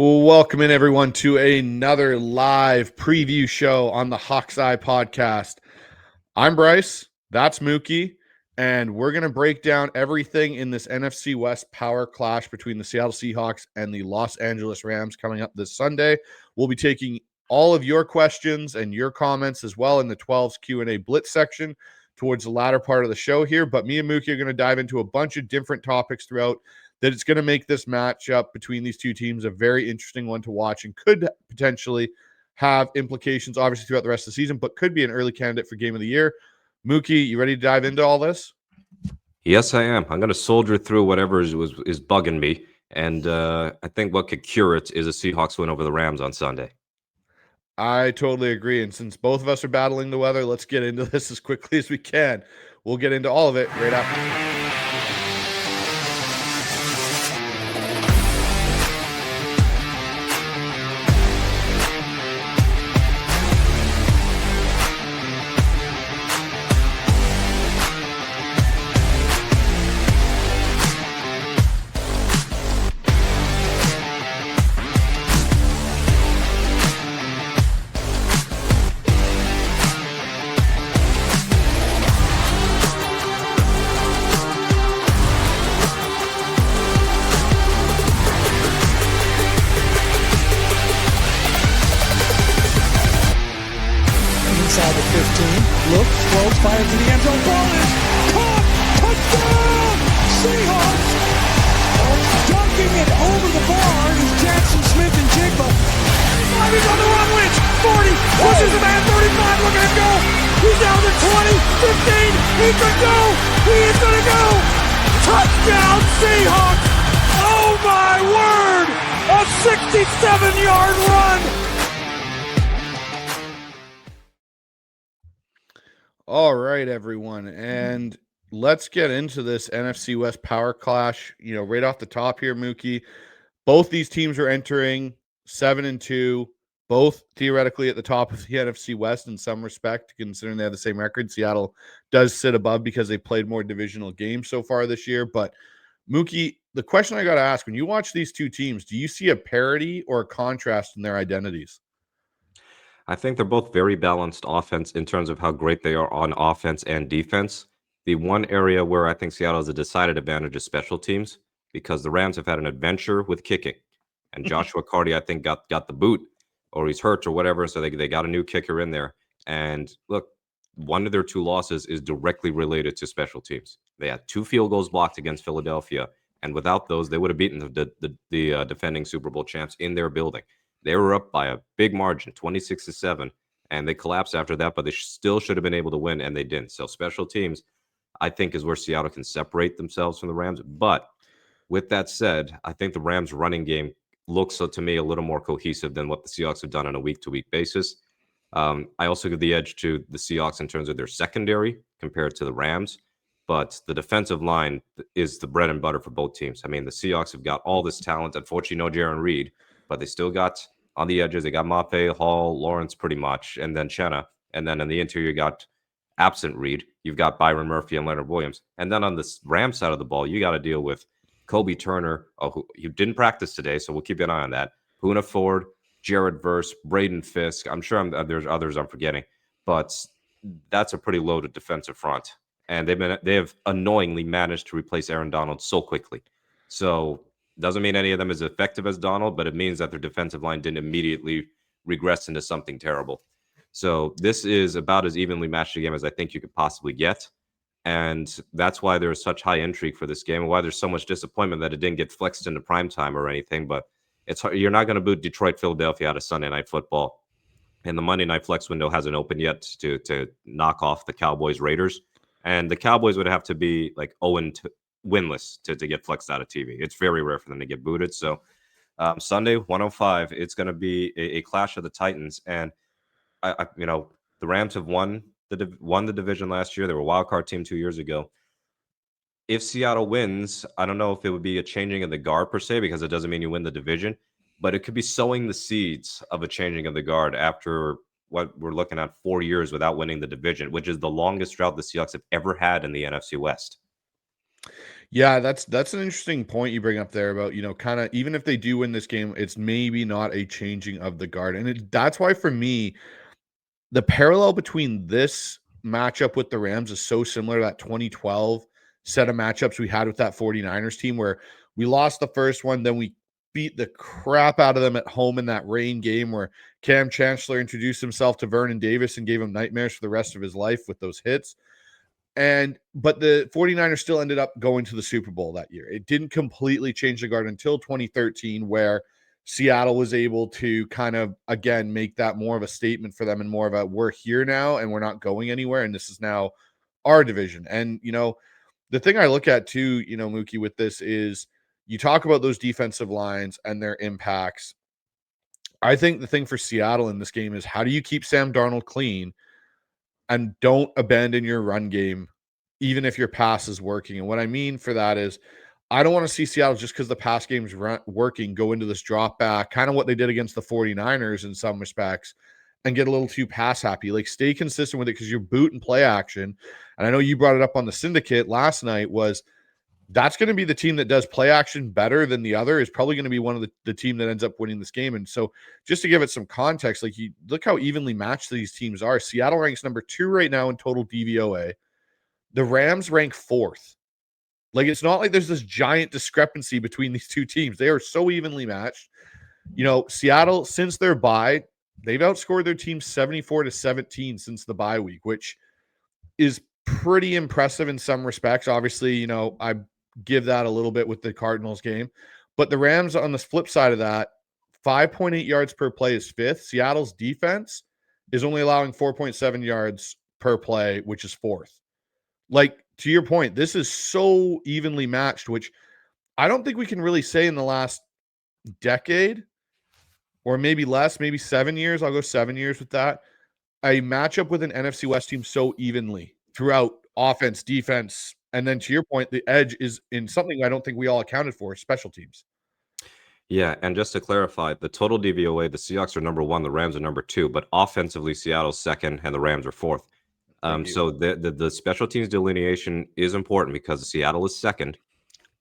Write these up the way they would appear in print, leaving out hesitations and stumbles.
Welcome in, everyone, to another live preview show on the Hawk's Eye podcast. I'm Bryce, that's Mookie, and we're going to break down everything in this NFC West power clash between the Seattle Seahawks and the Los Angeles Rams coming up this Sunday. We'll be taking all of your questions and your comments as well in the 12's Q&A Blitz section towards the latter part of the show here, but me and Mookie are going to dive into a bunch of different topics throughout that it's going to make this matchup between these two teams a very interesting one to watch and could potentially have implications, obviously, throughout the rest of the season, but could be an early candidate for Game of the Year. Mookie, you ready to dive into all this? Yes, I am. I'm going to soldier through whatever is bugging me, and I think what could cure it is a Seahawks win over the Rams on Sunday. I totally agree, and since both of us are battling the weather, let's get into this as quickly as we can. We'll get into all of it right after. All right, everyone, and let's get into this NFC West power clash. Right off the top here, Mookie, both these teams are entering 7-2, both theoretically at the top of the NFC West in some respect, considering they have the same record. Seattle does sit above because they played more divisional games so far this year. But Mookie, the question I got to ask, when you watch these two teams, do you see a parity or a contrast in their identities? I think they're both very balanced offense in terms of how great they are on offense and defense. The one area where I think Seattle has a decided advantage is special teams, because the Rams have had an adventure with kicking. And Joshua Carty, I think, got the boot, or he's hurt or whatever, so they got a new kicker in there. And look, one of their two losses is directly related to special teams. They had 2 field goals blocked against Philadelphia, and without those, they would have beaten the defending Super Bowl champs in their building. They were up by a big margin, 26-7, and they collapsed after that, but they still should have been able to win, and they didn't. So special teams, I think, is where Seattle can separate themselves from the Rams. But with that said, I think the Rams' running game looks, to me, a little more cohesive than what the Seahawks have done on a week-to-week basis. I also give the edge to the Seahawks in terms of their secondary compared to the Rams, but the defensive line is the bread and butter for both teams. I mean, the Seahawks have got all this talent. Unfortunately, no Jaron Reed, but they still got on the edges. They got Mafe, Hall, Lawrence pretty much, and then Chenna. And then in the interior, you got absent Reed. You've got Byron Murphy and Leonard Williams. And then on the Rams side of the ball, you got to deal with Kobe Turner, who didn't practice today, so we'll keep an eye on that. Poona Ford, Jared Verse, Braden Fisk. I'm sure there's others I'm forgetting, but that's a pretty loaded defensive front. And they have annoyingly managed to replace Aaron Donald so quickly. So doesn't mean any of them is effective as Donald, but it means that their defensive line didn't immediately regress into something terrible. So this is about as evenly matched a game as I think you could possibly get. And that's why there's such high intrigue for this game, and why there's so much disappointment that it didn't get flexed into primetime or anything. But it's hard. You're not going to boot Detroit, Philadelphia out of Sunday Night Football. And the Monday Night Flex window hasn't opened yet to knock off the Cowboys Raiders. And the Cowboys would have to be like 0-2 winless to get flexed out of TV. It's very rare for them to get booted. So Sunday, 105, it's going to be a clash of the Titans. And the Rams have won the division last year. They were a wild card team 2 years ago. If Seattle wins, I don't know if it would be a changing of the guard per se, because it doesn't mean you win the division, but it could be sowing the seeds of a changing of the guard after what we're looking at 4 years without winning the division, which is the longest drought the Seahawks have ever had in the NFC West. Yeah, that's an interesting point you bring up there about, kind of even if they do win this game, it's maybe not a changing of the guard. And that's why for me, the parallel between this matchup with the Rams is so similar to that 2012 set of matchups we had with that 49ers team where we lost the first one, then we beat the crap out of them at home in that rain game where Cam Chancellor introduced himself to Vernon Davis and gave him nightmares for the rest of his life with those hits. But the 49ers still ended up going to the Super Bowl that year. It didn't completely change the guard until 2013, where Seattle was able to kind of, again, make that more of a statement for them and more of a we're here now and we're not going anywhere. And this is now our division. And, the thing I look at too, Mookie, with this is you talk about those defensive lines and their impacts. I think the thing for Seattle in this game is how do you keep Sam Darnold clean and don't abandon your run game, even if your pass is working. And what I mean for that is, I don't want to see Seattle just because the pass game's working go into this drop back, kind of what they did against the 49ers in some respects, and get a little too pass happy. Like, stay consistent with it because your boot and play action. And I know you brought it up on the syndicate last night was that's going to be the team that does play action better than the other is probably going to be one of the team that ends up winning this game. And so just to give it some context, like you look how evenly matched these teams are. Seattle ranks number 2 right now in total DVOA. The Rams rank 4th. Like, it's not like there's this giant discrepancy between these two teams. They are so evenly matched. Seattle, since their bye, they've outscored their team 74-17 since the bye week, which is pretty impressive in some respects. Obviously, I give that a little bit with the Cardinals game. But the Rams, on the flip side of that, 5.8 yards per play is 5th. Seattle's defense is only allowing 4.7 yards per play, which is 4th. Like, to your point, this is so evenly matched, which I don't think we can really say in the last decade or maybe less, maybe 7 years. I'll go 7 years with that. A matchup with an NFC West team so evenly throughout offense, defense, and then to your point, the edge is in something I don't think we all accounted for, special teams. Yeah, and just to clarify, the total DVOA, the Seahawks are number 1, the Rams are number 2, but offensively, Seattle's 2nd and the Rams are 4th. So the special teams delineation is important because Seattle is 2nd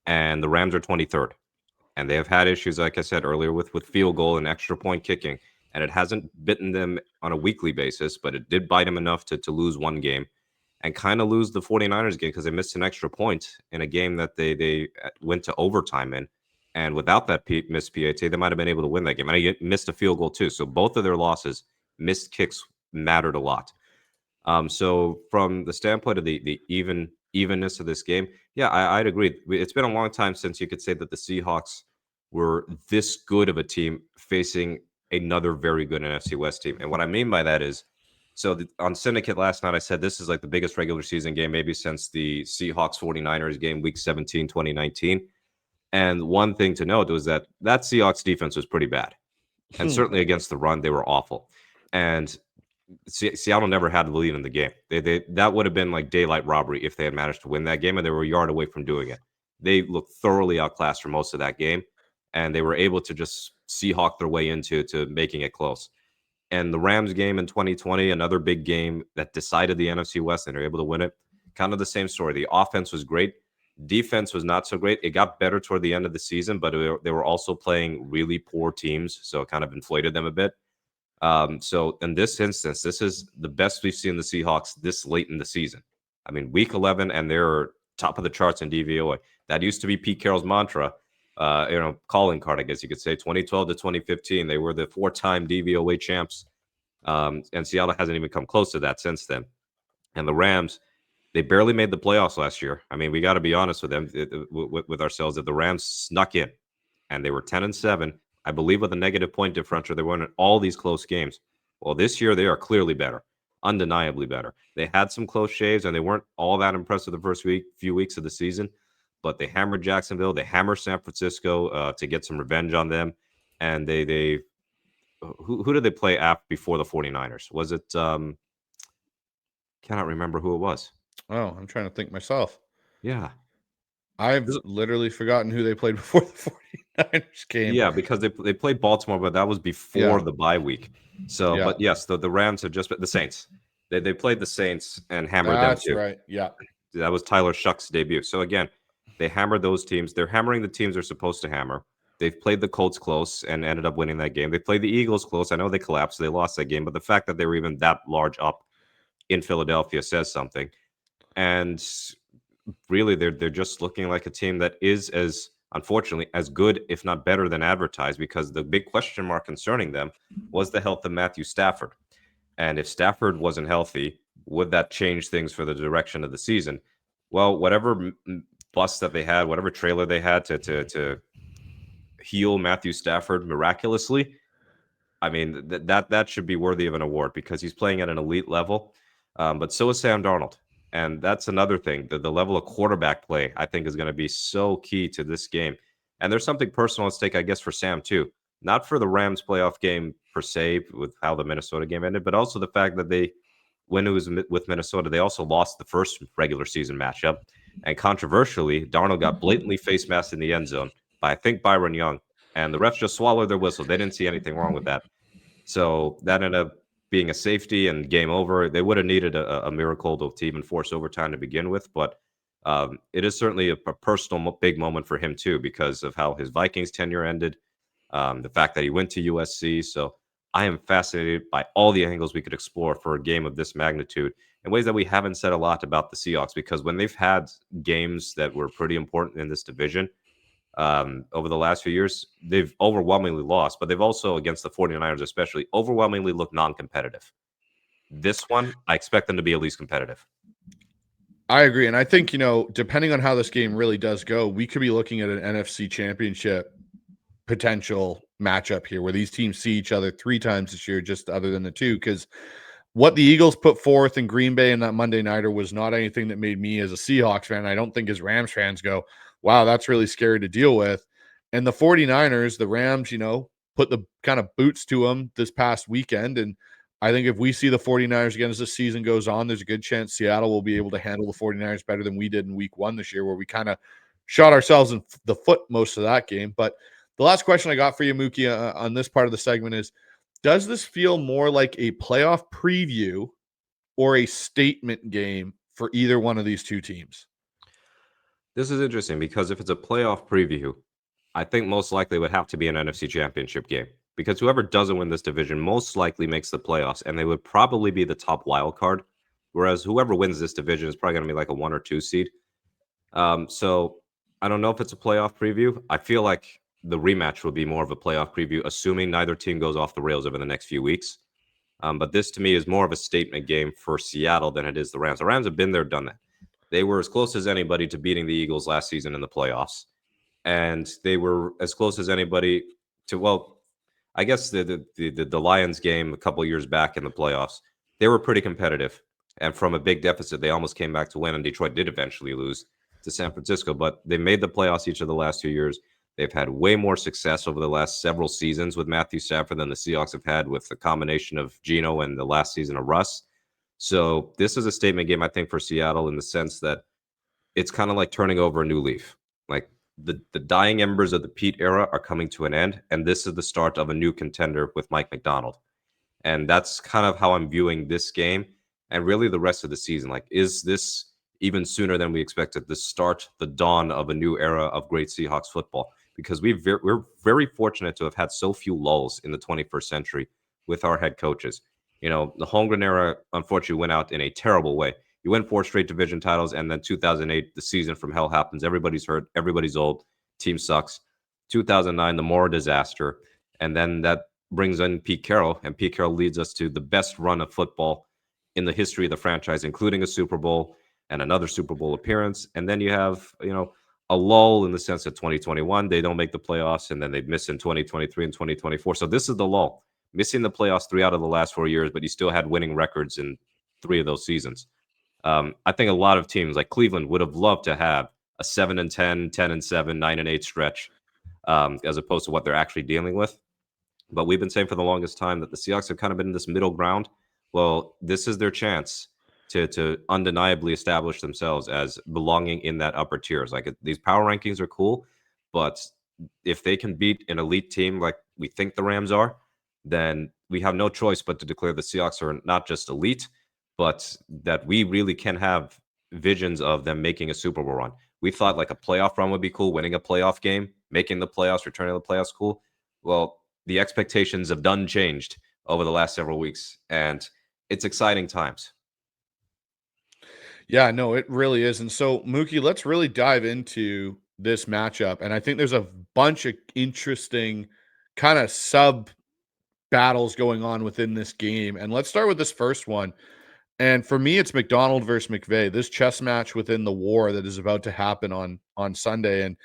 and the Rams are 23rd. And they have had issues, like I said earlier, with field goal and extra point kicking. And it hasn't bitten them on a weekly basis, but it did bite them enough to lose one game and kind of lose the 49ers game because they missed an extra point in a game that they went to overtime in. And without that missed PAT, they might have been able to win that game. And they missed a field goal too. So both of their losses, missed kicks mattered a lot. So from the standpoint of the evenness of this game, yeah, I'd agree. It's been a long time since you could say that the Seahawks were this good of a team facing another very good NFC West team. And what I mean by that is, so on Syndicate last night, I said this is like the biggest regular season game maybe since the Seahawks 49ers game, week 17, 2019. And one thing to note was that Seahawks defense was pretty bad. And certainly against the run, they were awful. And Seattle never had the lead in the game. That would have been like daylight robbery if they had managed to win that game, and they were a yard away from doing it. They looked thoroughly outclassed for most of that game, and they were able to just Seahawk their way into making it close. And the Rams game in 2020, another big game that decided the NFC West, and they're able to win it. Kind of the same story. The offense was great. Defense was not so great. It got better toward the end of the season, but they were also playing really poor teams, so it kind of inflated them a bit. So in this instance, this is the best we've seen the Seahawks this late in the season. I mean, week 11, and they're top of the charts in DVOA. That used to be Pete Carroll's mantra, calling card, I guess you could say. 2012 to 2015, they were the 4-time DVOA champs. And Seattle hasn't even come close to that since then. And the Rams, they barely made the playoffs last year. I mean, we got to be honest with them, with ourselves, that the Rams snuck in, and they were 10-7. I believe with a negative point differential, they won all these close games. Well, this year they are clearly better, undeniably better. They had some close shaves, and they weren't all that impressive the first few weeks of the season, but they hammered Jacksonville, they hammered San Francisco to get some revenge on them, and they who did they play before the 49ers? Was it cannot remember who it was. Oh, I'm trying to think myself. Yeah. I've literally forgotten who they played before the 49ers game. Yeah, because they played Baltimore, but that was before the bye week. So, but yes, the Rams have just been the Saints. They played the Saints and hammered them too. That's right. Yeah. That was Tyler Shuck's debut. So again, They hammered those teams. They're hammering the teams they're supposed to hammer. They've played the Colts close and ended up winning that game. They played the Eagles close. I know they collapsed. They lost that game. But the fact that they were even that large up in Philadelphia says something. And really, they're just looking like a team that is, as unfortunately, as good, if not better than advertised, because the big question mark concerning them was the health of Matthew Stafford. And if Stafford wasn't healthy, would that change things for the direction of the season? Well, whatever bust that they had, whatever trailer they had to heal Matthew Stafford miraculously, I mean, that should be worthy of an award because he's playing at an elite level. But so is Sam Darnold. And that's another thing. The level of quarterback play, I think, is going to be so key to this game. And there's something personal at stake, I guess, for Sam, too. Not for the Rams playoff game per se, with how the Minnesota game ended, but also the fact that when it was with Minnesota, they also lost the first regular season matchup. And controversially, Darnold got blatantly face masked in the end zone by, I think, Byron Young. And the refs just swallowed their whistle. They didn't see anything wrong with that. So that ended up being a safety and game over. They would have needed a miracle to even force overtime to begin with. But it is certainly a personal big moment for him, too, because of how his Vikings tenure ended, the fact that he went to USC. So I am fascinated by all the angles we could explore for a game of this magnitude in ways that we haven't said a lot about the Seahawks, because when they've had games that were pretty important in this division, over the last few years, they've overwhelmingly lost, but they've also, against the 49ers especially, overwhelmingly looked non-competitive. This one, I expect them to be at least competitive. I agree. And I think, depending on how this game really does go, we could be looking at an NFC championship potential matchup here where these teams see each other 3 times this year, just other than the 2, because what the Eagles put forth in Green Bay in that Monday nighter was not anything that made me as a Seahawks fan. I don't think as Rams fans go, wow, that's really scary to deal with. And the 49ers, the Rams, put the kind of boots to them this past weekend. And I think if we see the 49ers again as the season goes on, there's a good chance Seattle will be able to handle the 49ers better than we did in week 1 this year, where we kind of shot ourselves in the foot most of that game. But the last question I got for you, Mookie, on this part of the segment is, does this feel more like a playoff preview or a statement game for either one of these two teams? This is interesting because if it's a playoff preview, I think most likely it would have to be an NFC Championship game, because whoever doesn't win this division most likely makes the playoffs, and they would probably be the top wild card, whereas whoever wins this division is probably going to be like a 1 or 2 seed. So I don't know if it's a playoff preview. I feel like the rematch would be more of a playoff preview, assuming neither team goes off the rails over the next few weeks. But this to me is more of a statement game for Seattle than it is the Rams. The Rams have been there, done that. They were as close as anybody to beating the Eagles last season in the playoffs. And they were as close as anybody to, well, I guess the Lions game a couple years back in the playoffs, they were pretty competitive. And from a big deficit, they almost came back to win, and Detroit did eventually lose to San Francisco. But they made the playoffs each of the last 2 years. They've had way more success over the last several seasons with Matthew Stafford than the Seahawks have had with the combination of Geno and the last season of Russ. So this is a statement game, I think, for Seattle in the sense that it's kind of like turning over a new leaf. Like the dying embers of the Pete era are coming to an end, and this is the start of a new contender with Mike Macdonald. And that's kind of how I'm viewing this game and really the rest of the season. Like, is this even sooner than we expected, the start, the dawn of a new era of great Seahawks football? Because we're very fortunate to have had so few lulls in the 21st century with our head coaches. The Holmgren era, unfortunately, went out in a terrible way. You win 4 straight division titles, and then 2008, the season from hell happens. Everybody's hurt. Everybody's old. Team sucks. 2009, the more disaster. And then that brings in Pete Carroll, and Pete Carroll leads us to the best run of football in the history of the franchise, including a Super Bowl and another Super Bowl appearance. And then you have, a lull in the sense that 2021, they don't make the playoffs, and then they miss in 2023 and 2024. So this is the lull. Missing the playoffs 3 out of the last 4 years, but you still had winning records in 3 of those seasons. I think a lot of teams like Cleveland would have loved to have a 7-10, 10-7, 9-8 stretch, as opposed to what they're actually dealing with. But we've been saying for the longest time that the Seahawks have kind of been in this middle ground. Well, this is their chance to undeniably establish themselves as belonging in that upper tiers. Like, these power rankings are cool, but if they can beat an elite team like we think the Rams are, then we have no choice but to declare the Seahawks are not just elite, but that we really can have visions of them making a Super Bowl run. We thought like a playoff run would be cool, winning a playoff game, making the playoffs, returning to the playoffs cool. Well, the expectations have done changed over the last several weeks, and it's exciting times. Yeah, no, it really is. And so, Mookie, let's really dive into this matchup. And I think there's a bunch of interesting kind of sub battles going on within this game. And let's start with this first one. And for me, it's Macdonald versus McVay, this chess match within the war that is about to happen on Sunday. And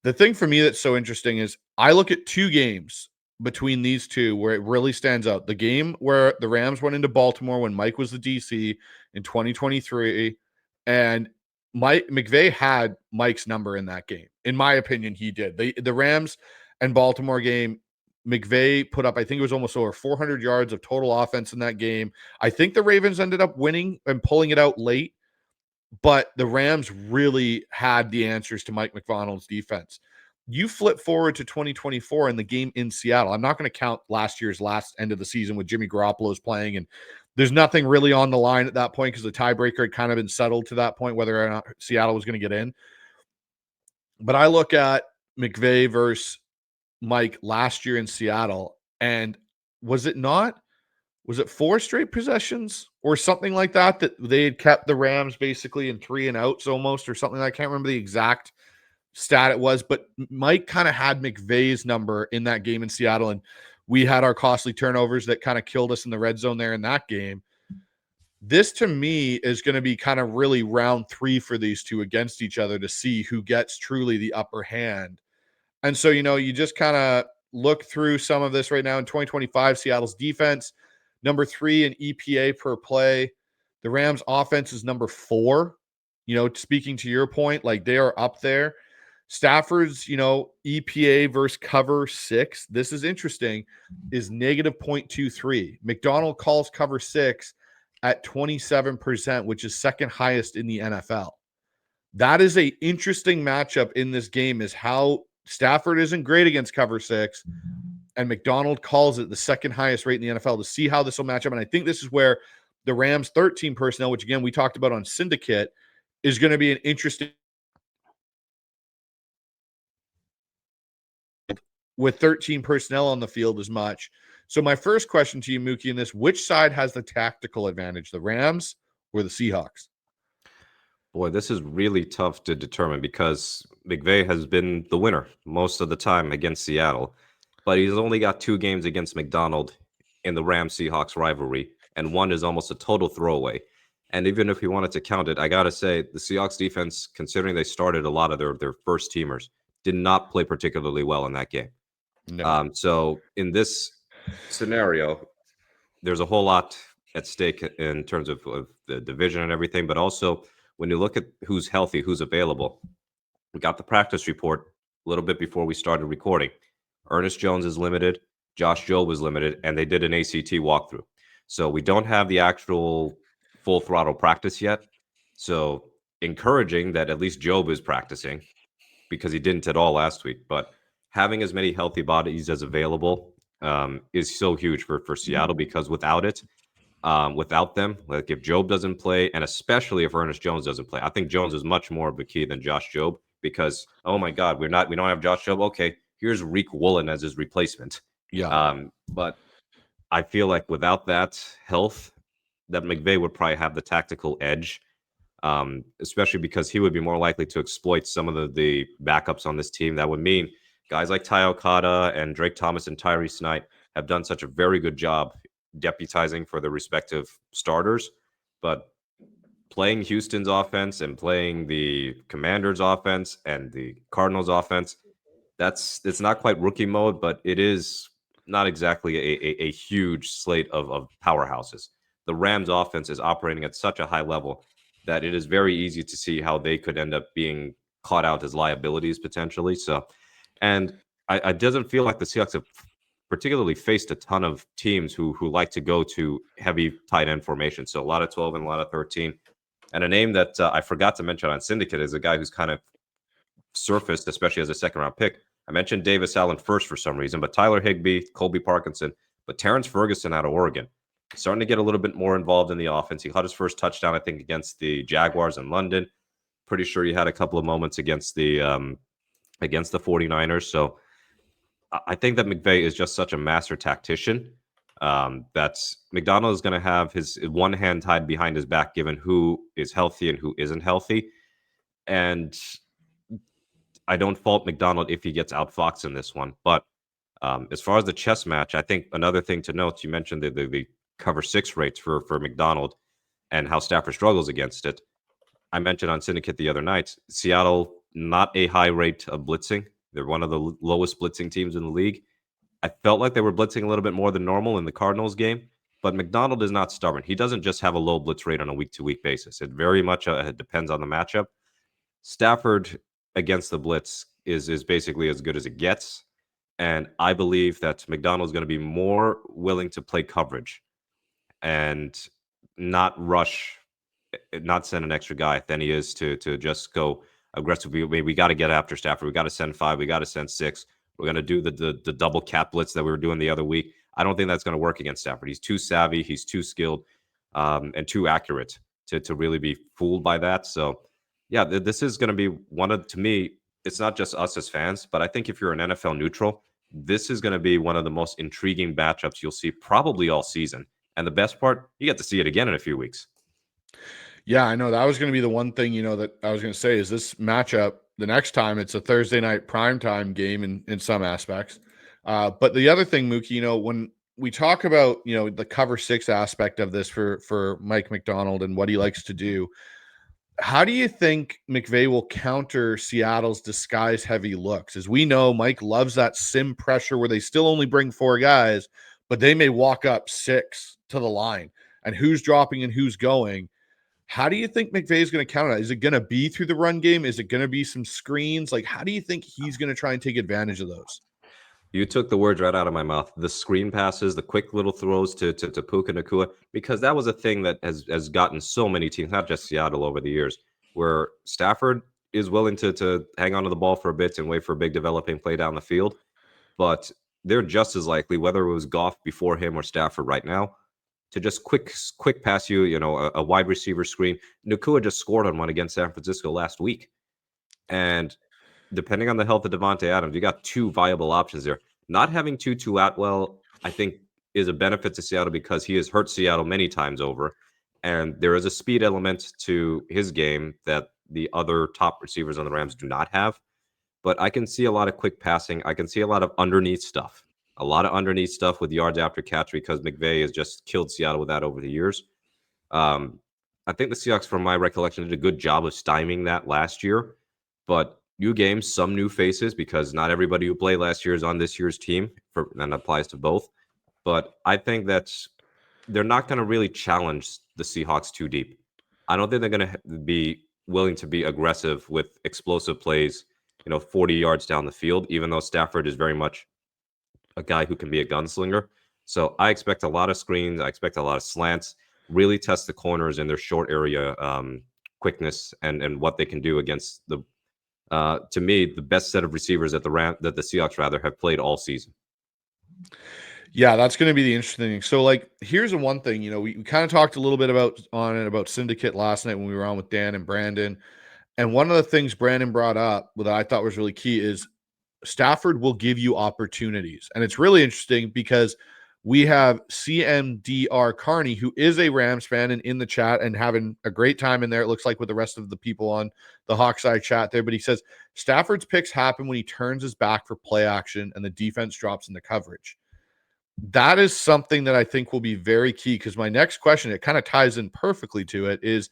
the thing for me that's so interesting is I look at two games between these two where it really stands out. The game where the Rams went into Baltimore when Mike was the DC in 2023, and Mike McVay had Mike's number in that game. In my opinion, he did. The Rams and Baltimore game, McVay put up, I think it was almost over 400 yards of total offense in that game. I think the Ravens ended up winning and pulling it out late, but the Rams really had the answers to Mike Macdonald's defense. You flip forward to 2024 in the game in Seattle. I'm not going to count last year's last end of the season with Jimmy Garoppolo's playing, and there's nothing really on the line at that point because the tiebreaker had kind of been settled to that point, whether or not Seattle was going to get in. But I look at McVay versus Mike last year in Seattle, and was it 4 straight possessions or something like that they had kept the Rams basically in 3 and outs almost or something? I can't remember the exact stat it was, but Mike kind of had McVay's number in that game in Seattle, and we had our costly turnovers that kind of killed us in the red zone there in that game. This to me is going to be kind of really round 3 for these two against each other to see who gets truly the upper hand. And so, you just kind of look through some of this right now in 2025, Seattle's defense, number 3 in EPA per play. The Rams offense is number 4. Speaking to your point, like they are up there. Stafford's, EPA versus cover 6. This is interesting, is negative 0.23. McDonald calls cover 6 at 27%, which is second highest in the NFL. That is a interesting matchup in this game, is how Stafford isn't great against cover 6, and McDonald calls it the second highest rate in the NFL, to see how this will match up. And I think this is where the Rams 13 personnel, which again we talked about on Syndicate, is going to be an interesting with 13 personnel on the field as much. So my first question to you, Mookie, in this, which side has the tactical advantage, the Rams or the Seahawks? Boy, this is really tough to determine because McVay has been the winner most of the time against Seattle, but he's only got 2 games against Macdonald in the Rams-Seahawks rivalry, and one is almost a total throwaway. And even if we wanted to count it, I got to say the Seahawks defense, considering they started a lot of their first teamers, did not play particularly well in that game. No. So in this scenario, there's a whole lot at stake in terms of the division and everything, but also when you look at who's healthy, who's available. We got the practice report a little bit before we started recording. Ernest Jones is limited, Josh Jobe is limited, and they did an ACT walkthrough. So we don't have the actual full throttle practice yet. So encouraging that at least Jobe is practicing, because he didn't at all last week. But having as many healthy bodies as available is so huge for Seattle, because without them, like if Jobe doesn't play, and especially if Ernest Jones doesn't play, I think Jones is much more of a key than Josh Jobe, because oh my God, we don't have Josh Jobe. Okay, here's Reek Woolen as his replacement. Yeah. But I feel like without that health, that McVay would probably have the tactical edge, especially because he would be more likely to exploit some of the backups on this team. That would mean guys like Ty Okada and Drake Thomas and Tyrese Knight have done such a very good job deputizing for their respective starters, but playing Houston's offense and playing the Commanders offense and the Cardinals offense, it's not quite rookie mode, but it is not exactly a huge slate of powerhouses. The Rams offense is operating at such a high level that it is very easy to see how they could end up being caught out as liabilities potentially. So, and I doesn't feel like the Seahawks have particularly faced a ton of teams who like to go to heavy tight end formation. So a lot of 12 and a lot of 13. And a name that I forgot to mention on Syndicate is a guy who's kind of surfaced, especially as a second round pick. I mentioned Davis Allen first for some reason, but Tyler Higbee, Colby Parkinson, but Terrence Ferguson out of Oregon, starting to get a little bit more involved in the offense. He caught his first touchdown, I think, against the Jaguars in London. pretty sure he had a couple of moments against the 49ers. So I think that McVay is just such a master tactician. That's Macdonald is going to have his one hand tied behind his back, given who is healthy and who isn't healthy. And I don't fault Macdonald if he gets outfoxed in this one. But as far as the chess match, I think another thing to note, you mentioned the cover 6 rates for Macdonald and how Stafford struggles against it. I mentioned on Syndicate the other night, Seattle, not a high rate of blitzing. They're one of the lowest blitzing teams in the league. I felt like they were blitzing a little bit more than normal in the Cardinals game, but Macdonald is not stubborn. He doesn't just have a low blitz rate on a week-to-week basis. It very much depends on the matchup. Stafford against the blitz is basically as good as it gets, and I believe that Macdonald is going to be more willing to play coverage and not rush, not send an extra guy than he is to just go aggressive. We got to get after Stafford. We got to send 5. We got to send 6. We're going to do the double cap blitz that we were doing the other week. I don't think that's going to work against Stafford. He's too savvy. He's too skilled and too accurate to really be fooled by that. So, yeah, this is going to be to me, it's not just us as fans, but I think if you're an NFL neutral, this is going to be one of the most intriguing matchups you'll see probably all season. And the best part, you get to see it again in a few weeks. Yeah, I know that was going to be the one thing, that I was going to say is this matchup, the next time it's a Thursday night primetime game in some aspects. But the other thing, Mookie, when we talk about, the cover 6 aspect of this for Mike Macdonald and what he likes to do, how do you think McVay will counter Seattle's disguise heavy looks? As we know, Mike loves that sim pressure where they still only bring 4 guys, but they may walk up 6 to the line and who's dropping and who's going. How do you think McVay is going to counter that? Is it going to be through the run game? Is it going to be some screens? Like, how do you think he's going to try and take advantage of those? You took the words right out of my mouth. The screen passes, the quick little throws to Puka Nacua, because that was a thing that has gotten so many teams, not just Seattle, over the years, where Stafford is willing to hang on to the ball for a bit and wait for a big developing play down the field. But they're just as likely, whether it was Goff before him or Stafford right now, to just quick pass you, a wide receiver screen. Nacua just scored on one against San Francisco last week. And depending on the health of Devontae Adams, you got 2 viable options there. Not having Tutu Atwell, I think, is a benefit to Seattle because he has hurt Seattle many times over. And there is a speed element to his game that the other top receivers on the Rams do not have. But I can see a lot of quick passing. I can see a lot of underneath stuff. A lot of underneath stuff with yards after catch because McVay has just killed Seattle with that over the years. I think the Seahawks, from my recollection, did a good job of stymieing that last year. But new games, some new faces, because not everybody who played last year is on this year's team, and applies to both. But I think that they're not going to really challenge the Seahawks too deep. I don't think they're going to be willing to be aggressive with explosive plays, 40 yards down the field, even though Stafford is very much a guy who can be a gunslinger. So I expect a lot of screens. I expect a lot of slants, really test the corners in their short area quickness and what they can do against the, to me, the best set of receivers that the Seahawks have played all season. Yeah, that's going to be the interesting thing. So, here's the one thing, we kind of talked a little bit about Syndicate last night when we were on with Dan and Brandon. And one of the things Brandon brought up that I thought was really key is Stafford will give you opportunities. And it's really interesting because we have CMDR Carney, who is a Rams fan and in the chat and having a great time in there, it looks like, with the rest of the people on the Hawkseye chat there. But he says Stafford's picks happen when he turns his back for play action and the defense drops into coverage. That is something that I think will be very key, because my next question, it kind of ties in perfectly to it, is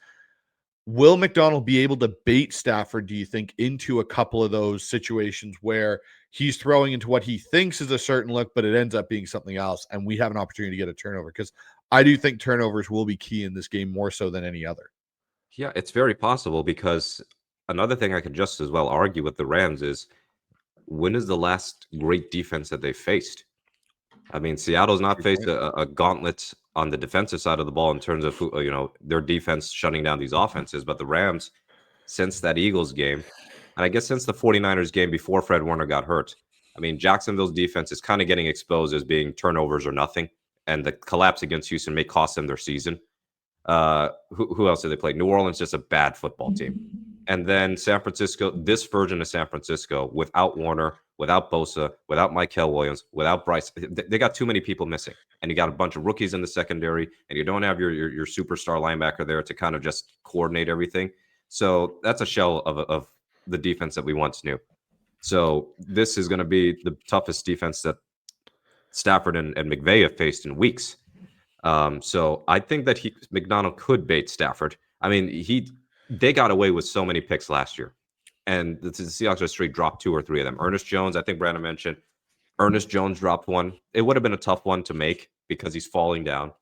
will Macdonald be able to bait Stafford, do you think, into a couple of those situations where he's throwing into what he thinks is a certain look, but it ends up being something else, and we have an opportunity to get a turnover? Because I do think turnovers will be key in this game more so than any other. Yeah, it's very possible, because another thing I could just as well argue with the Rams is, when is the last great defense that they faced? I mean, Seattle's not faced a gauntlet on the defensive side of the ball in terms of their defense shutting down these offenses, but the Rams, since that Eagles game, and I guess since the 49ers game before Fred Warner got hurt, I mean, Jacksonville's defense is kind of getting exposed as being turnovers or nothing, and the collapse against Houston may cost them their season. Who else did they play? New Orleans, just a bad football team. And then San Francisco, this version of San Francisco, without Warner, without Bosa, without Michael Williams, without Bryce, they got too many people missing. And you got a bunch of rookies in the secondary, and you don't have your superstar linebacker there to kind of just coordinate everything. So that's a shell of the defense that we once knew. So this is going to be the toughest defense that Stafford and McVay have faced in weeks. So I think that Macdonald could bait Stafford. I mean, they got away with so many picks last year, and the Seahawks are straight dropped 2 or 3 of them. Ernest Jones, I think Brandon mentioned, Ernest Jones dropped one. It would have been a tough one to make because he's falling down.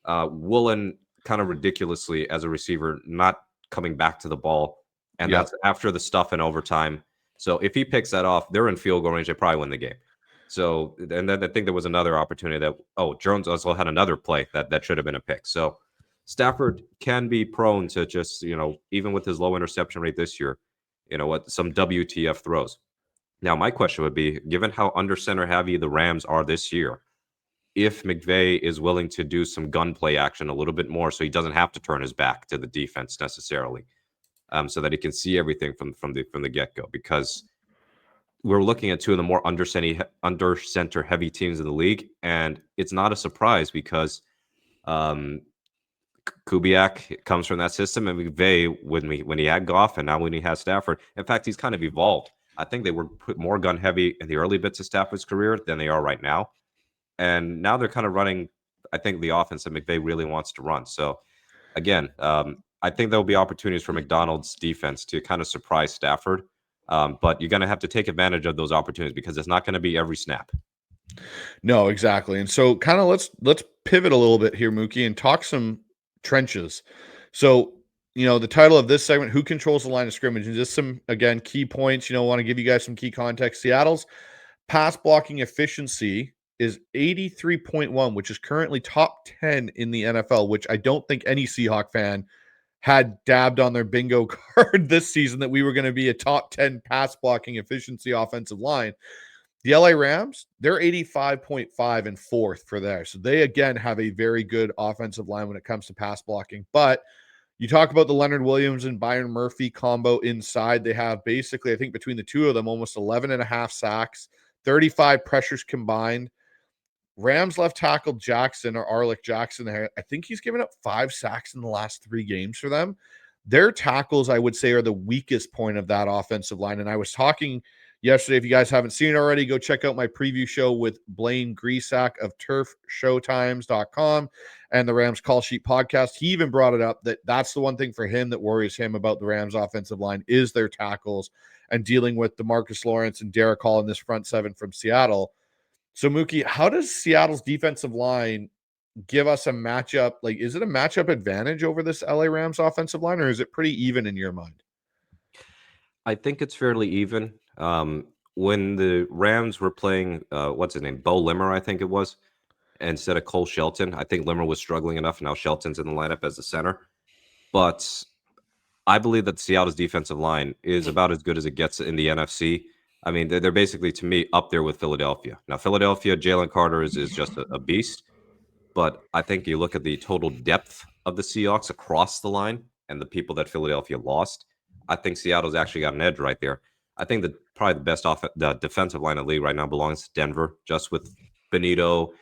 Woolen kind of ridiculously as a receiver, not coming back to the ball, and that's after the stuff in overtime. So if he picks that off, they're in field goal range. They probably win the game. So, and then I think there was another opportunity that, Jones also had another play that should have been a pick. So Stafford can be prone to just, even with his low interception rate this year, some WTF throws. Now, my question would be, given how under center heavy the Rams are this year, if McVay is willing to do some gunplay action a little bit more so he doesn't have to turn his back to the defense necessarily, so that he can see everything from the get-go, because we're looking at two of the more under center heavy teams in the league, and it's not a surprise because Kubiak comes from that system, and McVay, when he had Goff and now when he has Stafford, in fact, he's kind of evolved. I think they were put more gun heavy in the early bits of Stafford's career than they are right now, and now they're kind of running, I think, the offense that McVay really wants to run. So again, I think there'll be opportunities for McDonald's defense to kind of surprise Stafford. But you're going to have to take advantage of those opportunities because it's not going to be every snap. No, exactly. And so kind of let's pivot a little bit here, Mookie, and talk some trenches. So, the title of this segment, Who Controls the Line of Scrimmage? And just some, again, key points, want to give you guys some key context. Seattle's pass blocking efficiency is 83.1, which is currently top 10 in the NFL, which I don't think any Seahawk fan had dabbed on their bingo card this season that we were going to be a top 10 pass blocking efficiency offensive line. The LA Rams, they're 85.5 and fourth for there. So they, again, have a very good offensive line when it comes to pass blocking. But you talk about the Leonard Williams and Byron Murphy combo inside. They have basically, I think, between the two of them, almost 11 and a half sacks, 35 pressures combined. Rams left tackle Jackson, or Arlick Jackson, I think he's given up 5 sacks in the last 3 games for them. Their tackles, I would say, are the weakest point of that offensive line. And I was talking yesterday, if you guys haven't seen it already, go check out my preview show with Blaine Grisack of turfshowtimes.com and the Rams Call Sheet podcast. He even brought it up that that's the one thing for him that worries him about the Rams offensive line is their tackles and dealing with DeMarcus Lawrence and Derek Hall in this front seven from Seattle. So, Mookie, how does Seattle's defensive line give us a matchup? Like, is it a matchup advantage over this LA Rams offensive line, or is it pretty even in your mind? I think it's fairly even. When the Rams were playing, what's his name? Bo Limmer, I think it was, instead of Cole Shelton. I think Limmer was struggling enough. Now Shelton's in the lineup as the center. But I believe that Seattle's defensive line is about as good as it gets in the NFC. I mean, they're basically, to me, up there with Philadelphia. Now, Philadelphia, Jalen Carter is just a beast. But I think you look at the total depth of the Seahawks across the line and the people that Philadelphia lost, I think Seattle's actually got an edge right there. I think that probably the best the defensive line of the league right now belongs to Denver, just with Benito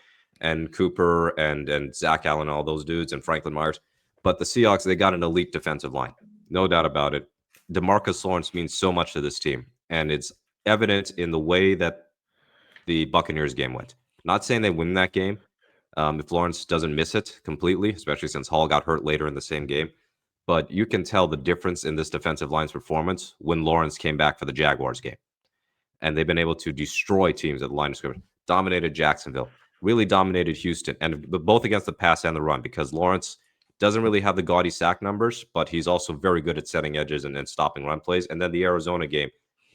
and Cooper and Zach Allen, all those dudes, and Franklin Myers. But the Seahawks, they got an elite defensive line. No doubt about it. DeMarcus Lawrence means so much to this team, and it's evident in the way that the Buccaneers game went. Not saying they win that game, if Lawrence doesn't miss it completely, especially since Hall got hurt later in the same game. But you can tell the difference in this defensive line's performance when Lawrence came back for the Jaguars game. And they've been able to destroy teams at the line of scrimmage. Dominated Jacksonville, really dominated Houston, and both against the pass and the run, because Lawrence doesn't really have the gaudy sack numbers, but he's also very good at setting edges and stopping run plays. And then the Arizona game,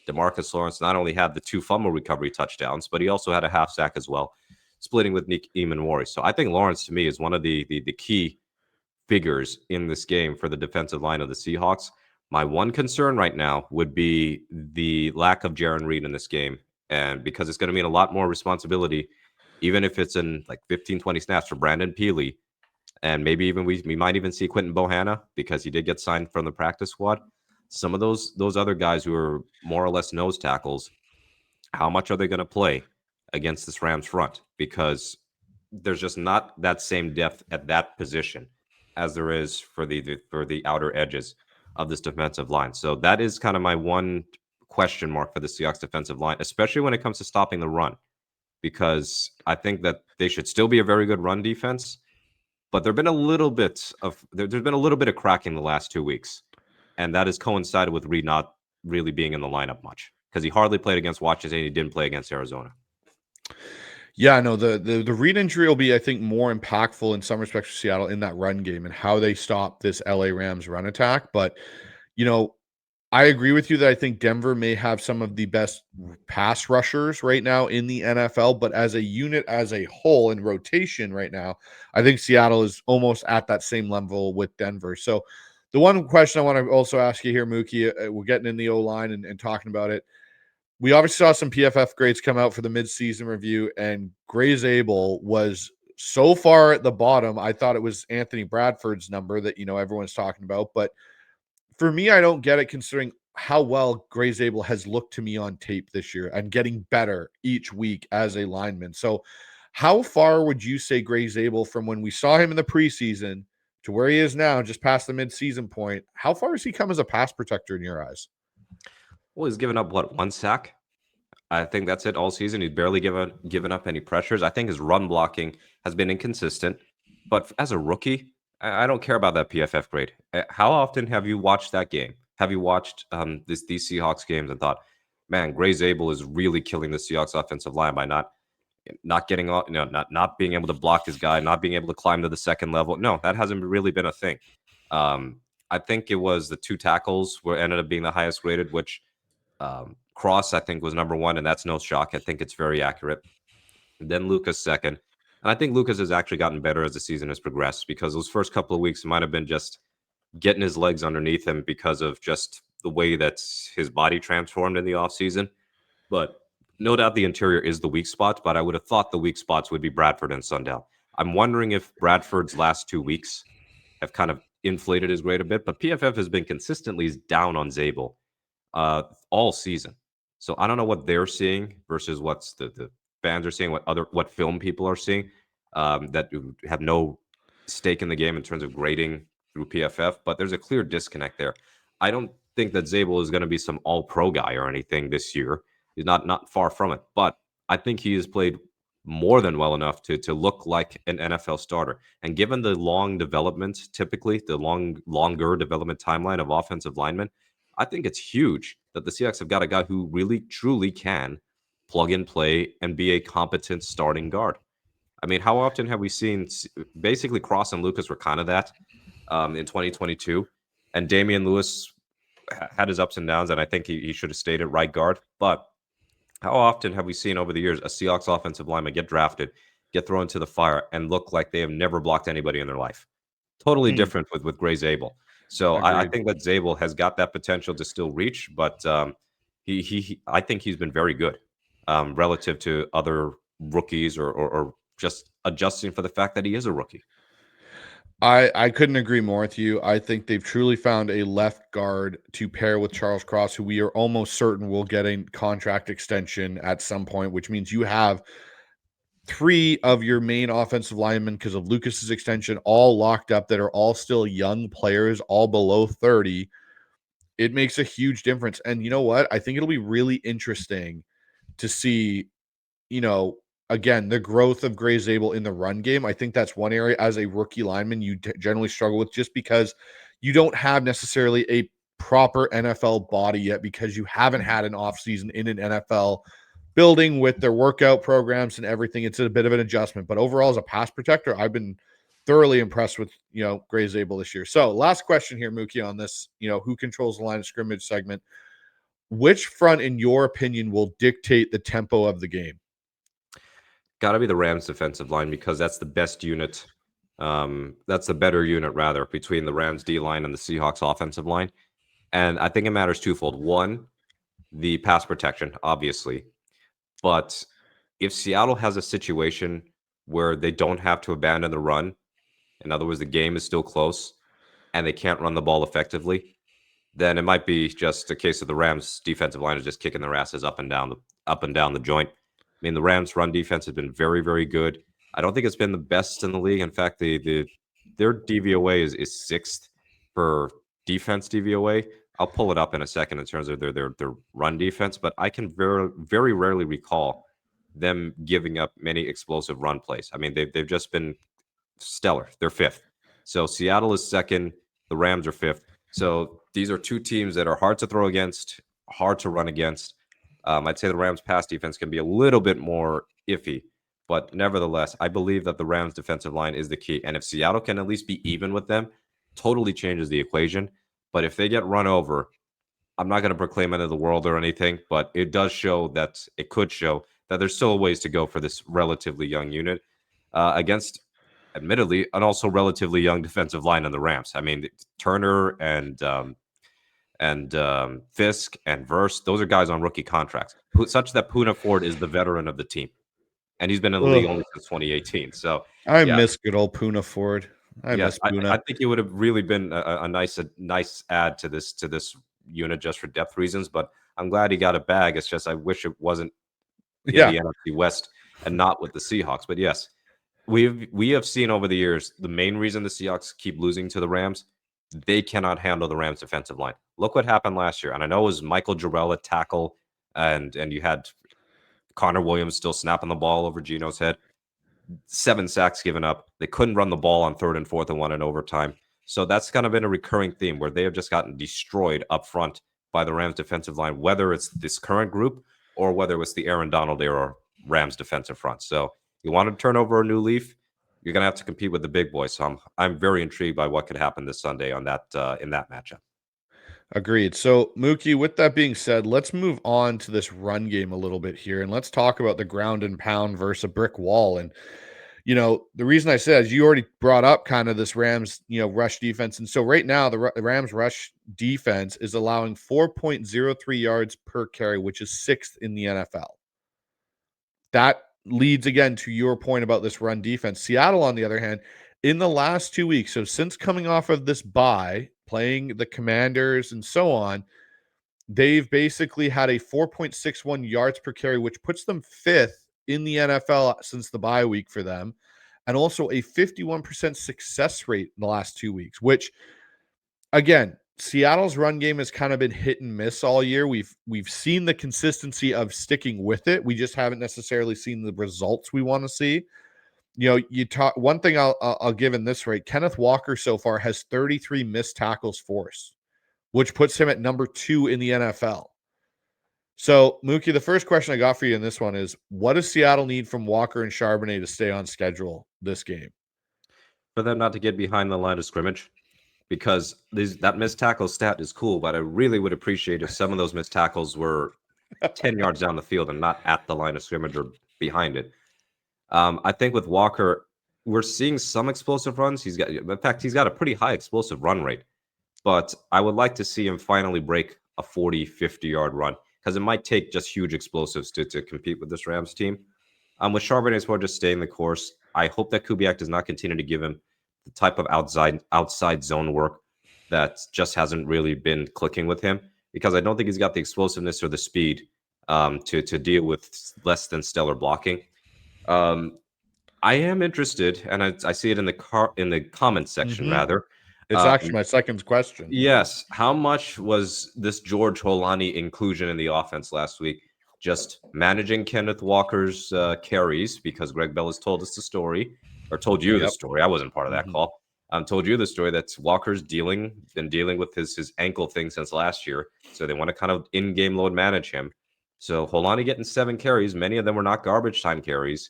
DeMarcus Lawrence not only had the 2 fumble recovery touchdowns, but he also had a half sack as well, splitting with Nick Eamon-Wari. So I think Lawrence, to me, is one of the key figures in this game for the defensive line of the Seahawks. My one concern right now would be the lack of Jarran Reed in this game, and because it's going to mean a lot more responsibility, even if it's in like 15, 20 snaps for Brandon Peely, and maybe even we might even see Quinton Bohanna because he did get signed from the practice squad. some of those other guys who are more or less nose tackles, how much are they going to play against this Rams front? Because there's just not that same depth at that position as there is for the outer edges of this defensive line. So that is kind of my one question mark for the Seahawks defensive line, especially when it comes to stopping the run, because I think that they should still be a very good run defense, but there's been a little bit of cracking the last 2 weeks, and that has coincided with Reed not really being in the lineup much because he hardly played against Washington and he didn't play against Arizona. Yeah, no, the Reed injury will be, I think, more impactful in some respects for Seattle in that run game and how they stop this LA Rams run attack. But, you know, I agree with you that I think Denver may have some of the best pass rushers right now in the NFL, but as a unit, as a whole, in rotation right now, I think Seattle is almost at that same level with Denver. So the one question I want to also ask you here, Mookie, we're getting in the O-line and talking about it. We obviously saw some PFF grades come out for the midseason review, and Gray's Able was so far at the bottom. I thought it was Anthony Bradford's number that, everyone's talking about, but for me, I don't get it considering how well Gray's Able has looked to me on tape this year and getting better each week as a lineman. So how far would you say Gray's Able from when we saw him in the preseason to where he is now, just past the midseason point? How far has he come as a pass protector in your eyes? Well, he's given up one sack. I think that's it all season. He's barely given up any pressures. I think his run blocking has been inconsistent. But as a rookie, I don't care about that PFF grade. How often have you watched that game? Have you watched these Seahawks games and thought, man, Gray Zabel is really killing the Seahawks offensive line by not getting off, not being able to block his guy, not being able to climb to the second level? No, that hasn't really been a thing. I think it was the 2 tackles were ended up being the highest graded, which Cross, I think, was number 1, and that's no shock. I think it's very accurate. And then Lucas second. And I think Lucas has actually gotten better as the season has progressed because those first couple of weeks might have been just getting his legs underneath him because of just the way that his body transformed in the offseason. But no doubt the interior is the weak spot, but I would have thought the weak spots would be Bradford and Sundell. I'm wondering if Bradford's last 2 weeks have kind of inflated his grade a bit, but PFF has been consistently down on Zabel all season. So I don't know what they're seeing versus what's the fans are seeing, what film people are seeing that have no stake in the game in terms of grading through PFF. But there's a clear disconnect there. I don't think that Zabel is going to be some all-pro guy or anything this year. He's not far from it. But I think he has played more than well enough to look like an NFL starter. And given the long development, typically the longer development timeline of offensive linemen, I think it's huge that the Seahawks have got a guy who really, truly can plug and play and be a competent starting guard. I mean, how often have we seen basically Cross and Lucas were kind of that in 2022, and Damian Lewis had his ups and downs, and I think he should have stayed at right guard. But how often have we seen over the years a Seahawks offensive lineman get drafted, get thrown to the fire, and look like they have never blocked anybody in their life? Totally different with Gray Zabel. So I think that Zabel has got that potential to still reach, but I think he's been very good relative to other rookies or just adjusting for the fact that he is a rookie. I couldn't agree more with you. I think they've truly found a left guard to pair with Charles Cross, who we are almost certain will get a contract extension at some point, which means you have 3 of your main offensive linemen because of Lucas's extension all locked up that are all still young players, all below 30. It makes a huge difference. And you know what? I think it'll be really interesting to see, again, the growth of Gray Zabel in the run game. I think that's one area as a rookie lineman you generally struggle with just because you don't have necessarily a proper NFL body yet because you haven't had an offseason in an NFL building with their workout programs and everything. It's a bit of an adjustment. But overall, as a pass protector, I've been thoroughly impressed with, Gray Zabel this year. So last question here, Mookie, on this, who controls the line of scrimmage segment. Which front, in your opinion, will dictate the tempo of the game? Got to be the Rams defensive line because that's the best unit. That's the better unit, rather, between the Rams D line and the Seahawks offensive line. And I think it matters twofold. One, the pass protection, obviously. But if Seattle has a situation where they don't have to abandon the run, in other words, the game is still close and they can't run the ball effectively, then it might be just a case of the Rams' defensive line is just kicking their asses up and down the joint. I mean, the Rams' run defense has been very, very good. I don't think it's been the best in the league. In fact, their DVOA is sixth for defense DVOA. I'll pull it up in a second in terms of their run defense, but I can very, very rarely recall them giving up many explosive run plays. I mean, they've just been stellar. They're fifth. So Seattle is second. The Rams are fifth. So these are two teams that are hard to throw against, hard to run against. I'd say the Rams' pass defense can be a little bit more iffy, but nevertheless, I believe that the Rams' defensive line is the key. And if Seattle can at least be even with them, totally changes the equation. But if they get run over, I'm not going to proclaim end of the world or anything, but it does show that it could show that there's still a ways to go for this relatively young unit against, admittedly, an also relatively young defensive line on the Rams. I mean, Turner and Fisk and Verse, those are guys on rookie contracts, such that Puna Ford is the veteran of the team, and he's been in the league only since 2018. So I yeah, miss good old Puna Ford. I yes, miss I Puna. think it would have really been a nice add to this unit just for depth reasons. But I'm glad he got a bag. It's just I wish it wasn't in Yeah, the NFC West and not with the Seahawks. But yes, we have seen over the years the main reason the Seahawks keep losing to the Rams, they cannot handle the Rams defensive line. Look what happened last year. And I know it was Michael Jarrell at tackle, and you had Connor Williams still snapping the ball over Gino's head. 7 sacks given up. They couldn't run the ball on 3rd and 4th and 1 in overtime. So that's kind of been a recurring theme where they have just gotten destroyed up front by the Rams defensive line, whether it's this current group or whether it's the Aaron Donald era Rams defensive front. So you want to turn over a new leaf, you're going to have to compete with the big boys. So I'm very intrigued by what could happen this Sunday on that in that matchup. agreed. So, Mookie, with that being said, let's move on to this run game a little bit here, and let's talk about the ground and pound versus a brick wall. And the reason I said is you already brought up kind of this Rams, rush defense. And so right now, the Rams rush defense is allowing 4.03 yards per carry, which is 6th in the NFL. That leads again to your point about this run defense. Seattle, on the other hand, in the last 2 weeks, so since coming off of this bye, playing the Commanders and so on, they've basically had a 4.61 yards per carry, which puts them 5th in the NFL since the bye week for them, and also a 51% success rate in the last 2 weeks, which, again, Seattle's run game has kind of been hit and miss all year. We've seen the consistency of sticking with it. We just haven't necessarily seen the results we want to see. You talk one thing I'll give in this rate. Kenneth Walker so far has 33 missed tackles forced, which puts him at number 2 in the NFL. So, Mookie, the first question I got for you in this one is, what does Seattle need from Walker and Charbonnet to stay on schedule this game? For them not to get behind the line of scrimmage, because that missed tackle stat is cool, but I really would appreciate if some of those missed tackles were 10 yards down the field and not at the line of scrimmage or behind it. I think with Walker, we're seeing some explosive runs. He's got a pretty high explosive run rate, but I would like to see him finally break a 40, 50-yard run because it might take just huge explosives to compete with this Rams team. With Charbonnet as well, just staying the course. I hope that Kubiak does not continue to give him the type of outside zone work that just hasn't really been clicking with him because I don't think he's got the explosiveness or the speed to deal with less than stellar blocking. I am interested, and I see it in the comments section rather. It's actually my second question. Yes, how much was this George Holani inclusion in the offense last week? Just managing Kenneth Walker's carries because Greg Bell has told us the story, or told you the story. I wasn't part of that call. Told you the story that Walker's been dealing with his ankle thing since last year. So they want to kind of in-game load manage him. So Holani getting 7 carries, many of them were not garbage time carries.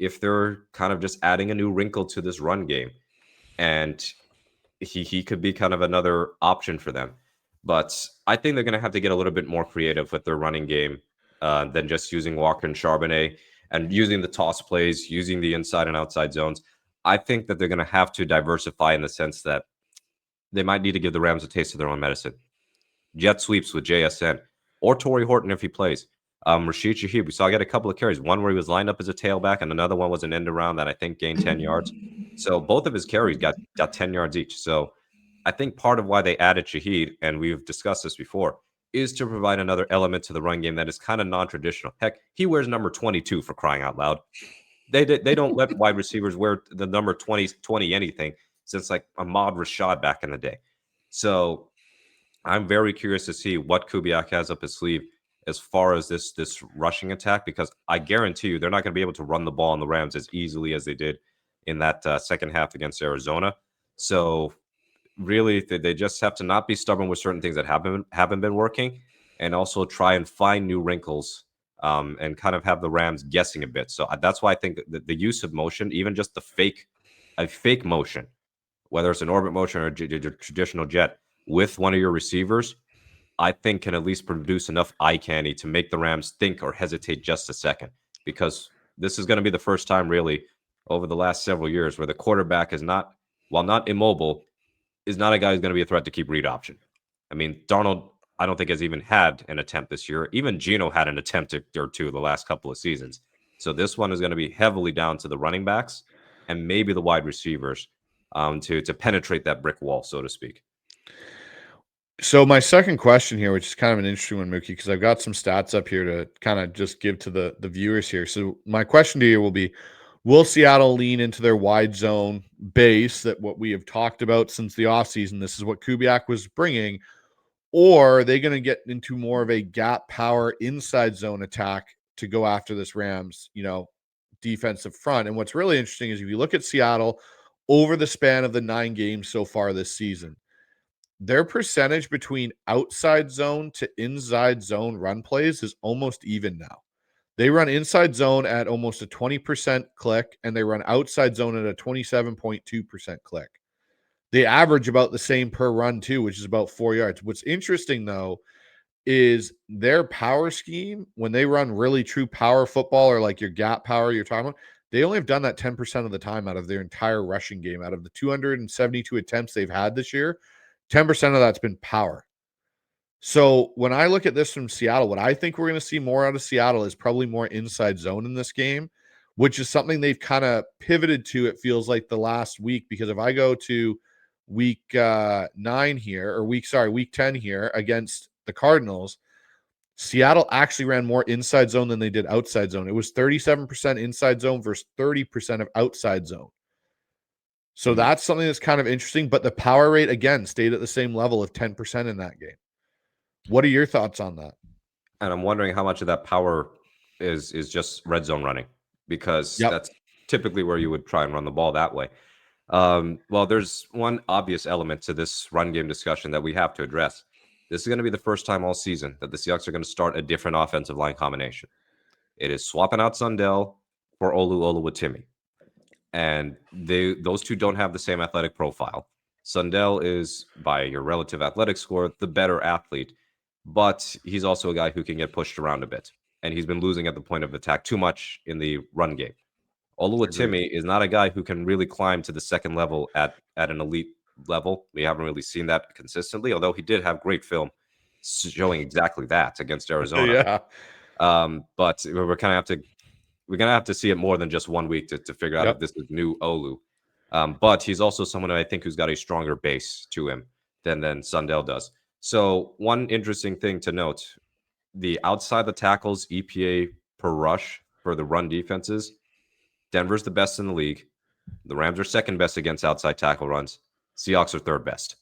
If they're kind of just adding a new wrinkle to this run game, and he could be kind of another option for them. But I think they're going to have to get a little bit more creative with their running game than just using Walker and Charbonnet and using the toss plays, using the inside and outside zones. I think that they're going to have to diversify in the sense that they might need to give the Rams a taste of their own medicine. Jet sweeps with JSN or Torrey Horton if he plays. Rashid Shaheed, we saw get a couple of carries. One where he was lined up as a tailback, and another one was an end around that I think gained 10 yards. So both of his carries got 10 yards each. So I think part of why they added Shaheed, and we've discussed this before, is to provide another element to the run game that is kind of non-traditional. Heck, he wears number 22 for crying out loud. They don't let wide receivers wear the number 20 anything since like Ahmad Rashad back in the day. So I'm very curious to see what Kubiak has up his sleeve as far as this rushing attack, because I guarantee you they're not going to be able to run the ball on the Rams as easily as they did in that second half against Arizona. So really, they just have to not be stubborn with certain things that haven't been working, and also try and find new wrinkles, and kind of have the Rams guessing a bit. So that's why I think that the use of motion, even just a fake motion, whether it's an orbit motion or a traditional jet with one of your receivers, I think can at least produce enough eye candy to make the Rams think or hesitate just a second. Because this is going to be the first time, really, over the last several years where the quarterback is not, while not immobile, is not a guy who's going to be a threat to keep read option. I mean, Darnold, I don't think has even had an attempt this year. Even Geno had an attempt or two the last couple of seasons. So this one is going to be heavily down to the running backs and maybe the wide receivers, to penetrate that brick wall, so to speak. So my second question here, which is kind of an interesting one, Mookie, because I've got some stats up here to kind of just give to the viewers here. So my question to you will be, will Seattle lean into their wide zone base, that what we have talked about since the offseason? This is what Kubiak was bringing. Or are they going to get into more of a gap power inside zone attack to go after this Rams, defensive front? And what's really interesting is if you look at Seattle over the span of the 9 games so far this season, their percentage between outside zone to inside zone run plays is almost even now. They run inside zone at almost a 20% click, and they run outside zone at a 27.2% click. They average about the same per run too, which is about 4 yards. What's interesting though is their power scheme, when they run really true power football or like your gap power you're talking about, they only have done that 10% of the time out of their entire rushing game. Out of the 272 attempts they've had this year, 10% of that's been power. So when I look at this from Seattle, what I think we're going to see more out of Seattle is probably more inside zone in this game, which is something they've kind of pivoted to, it feels like, the last week. Because if I go to week 9 here, or week 10 here against the Cardinals, Seattle actually ran more inside zone than they did outside zone. It was 37% inside zone versus 30% of outside zone. So that's something that's kind of interesting. But the power rate, again, stayed at the same level of 10% in that game. What are your thoughts on that? And I'm wondering how much of that power is just red zone running, because that's typically where you would try and run the ball that way. Well, there's one obvious element to this run game discussion that we have to address. This is going to be the first time all season that the Seahawks are going to start a different offensive line combination. It is swapping out Sundell for Olu Timmy. And those two don't have the same athletic profile. Sundell is, by your relative athletic score, the better athlete, but he's also a guy who can get pushed around a bit. And he's been losing at the point of attack too much in the run game. Olu Timmy is not a guy who can really climb to the second level at an elite level. We haven't really seen that consistently, although he did have great film showing exactly that against Arizona. But we're gonna have to see it more than just 1 week to figure out if this is new Olu. But he's also someone I think who's got a stronger base to him than Sundell does. So one interesting thing to note: the outside the tackles EPA per rush for the run defenses, Denver's the best in the league. The Rams are second best against outside tackle runs. Seahawks are third best.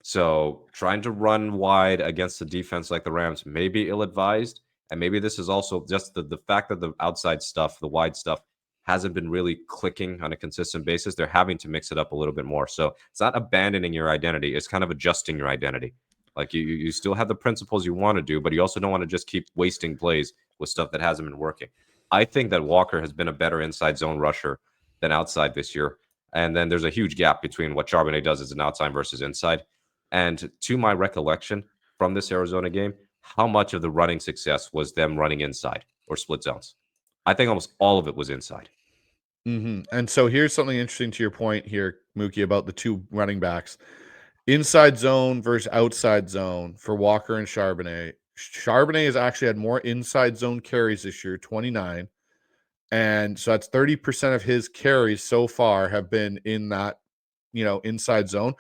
So trying to run wide against a defense like the Rams may be ill-advised. And maybe this is also just the fact that the outside stuff, the wide stuff, hasn't been really clicking on a consistent basis. They're having to mix it up a little bit more. So it's not abandoning your identity. It's kind of adjusting your identity. Like you still have the principles you want to do, but you also don't want to just keep wasting plays with stuff that hasn't been working. I think that Walker has been a better inside zone rusher than outside this year. And then there's a huge gap between what Charbonnet does as an outside versus inside. And to my recollection from this Arizona game, how much of the running success was them running inside or split zones? I think almost all of it was inside. And so here's something interesting to your point here, Mookie, about the two running backs. Inside zone versus outside zone for Walker and Charbonnet. Charbonnet has actually had more inside zone carries this year, 29. And so that's 30% of his carries so far have been in that, inside zone.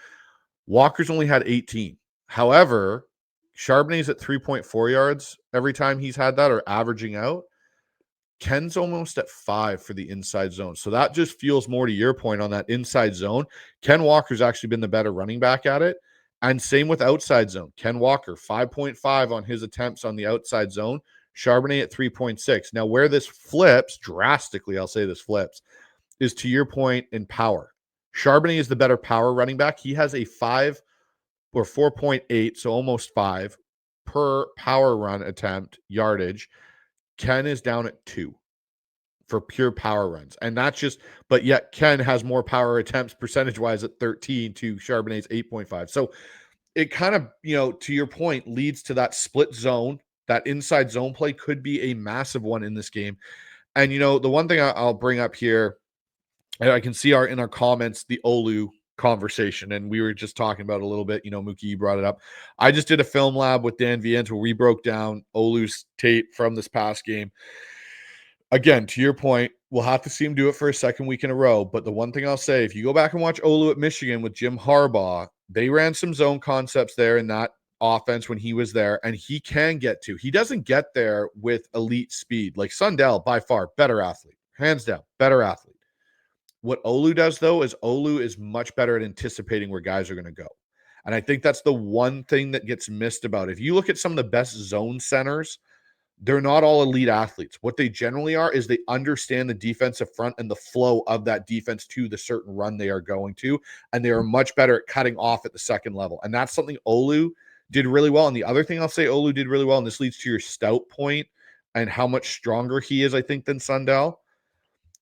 Walker's only had 18. However, Charbonnet's at 3.4 yards every time he's had that, or averaging out. Ken's almost at 5 for the inside zone. So that just feels more to your point on that inside zone. Ken Walker's actually been the better running back at it. And same with outside zone. Ken Walker, 5.5 on his attempts on the outside zone. Charbonnet at 3.6. Now, where this flips drastically, I'll say this flips, is to your point in power. Charbonnet is the better power running back. He has a 5 or 4.8, so almost 5 per power run attempt yardage. Ken is down at 2 for pure power runs. And that's just, but yet Ken has more power attempts percentage wise at 13 to Charbonnet's 8.5. So it kind of, to your point, leads to that split zone. That inside zone play could be a massive one in this game. And, the one thing I'll bring up here, and I can see in our comments, the Olu conversation. And we were just talking about a little bit, Mookie, you brought it up. I just did a film lab with Dan Viens where we broke down Olu's tape from this past game. Again, to your point, we'll have to see him do it for a second week in a row. But the one thing I'll say, if you go back and watch Olu at Michigan with Jim Harbaugh, they ran some zone concepts there in that offense when he was there, and he can get to. He doesn't get there with elite speed. Like Sundell, by far, better athlete. Hands down, better athlete. What Olu does, though, is Olu is much better at anticipating where guys are going to go. And I think that's the one thing that gets missed about it. If you look at some of the best zone centers, they're not all elite athletes. What they generally are is they understand the defensive front and the flow of that defense to the certain run they are going to, and they are much better at cutting off at the second level. And that's something Olu did really well. And the other thing I'll say Olu did really well, and this leads to your stout point and how much stronger he is, I think, than Sundell.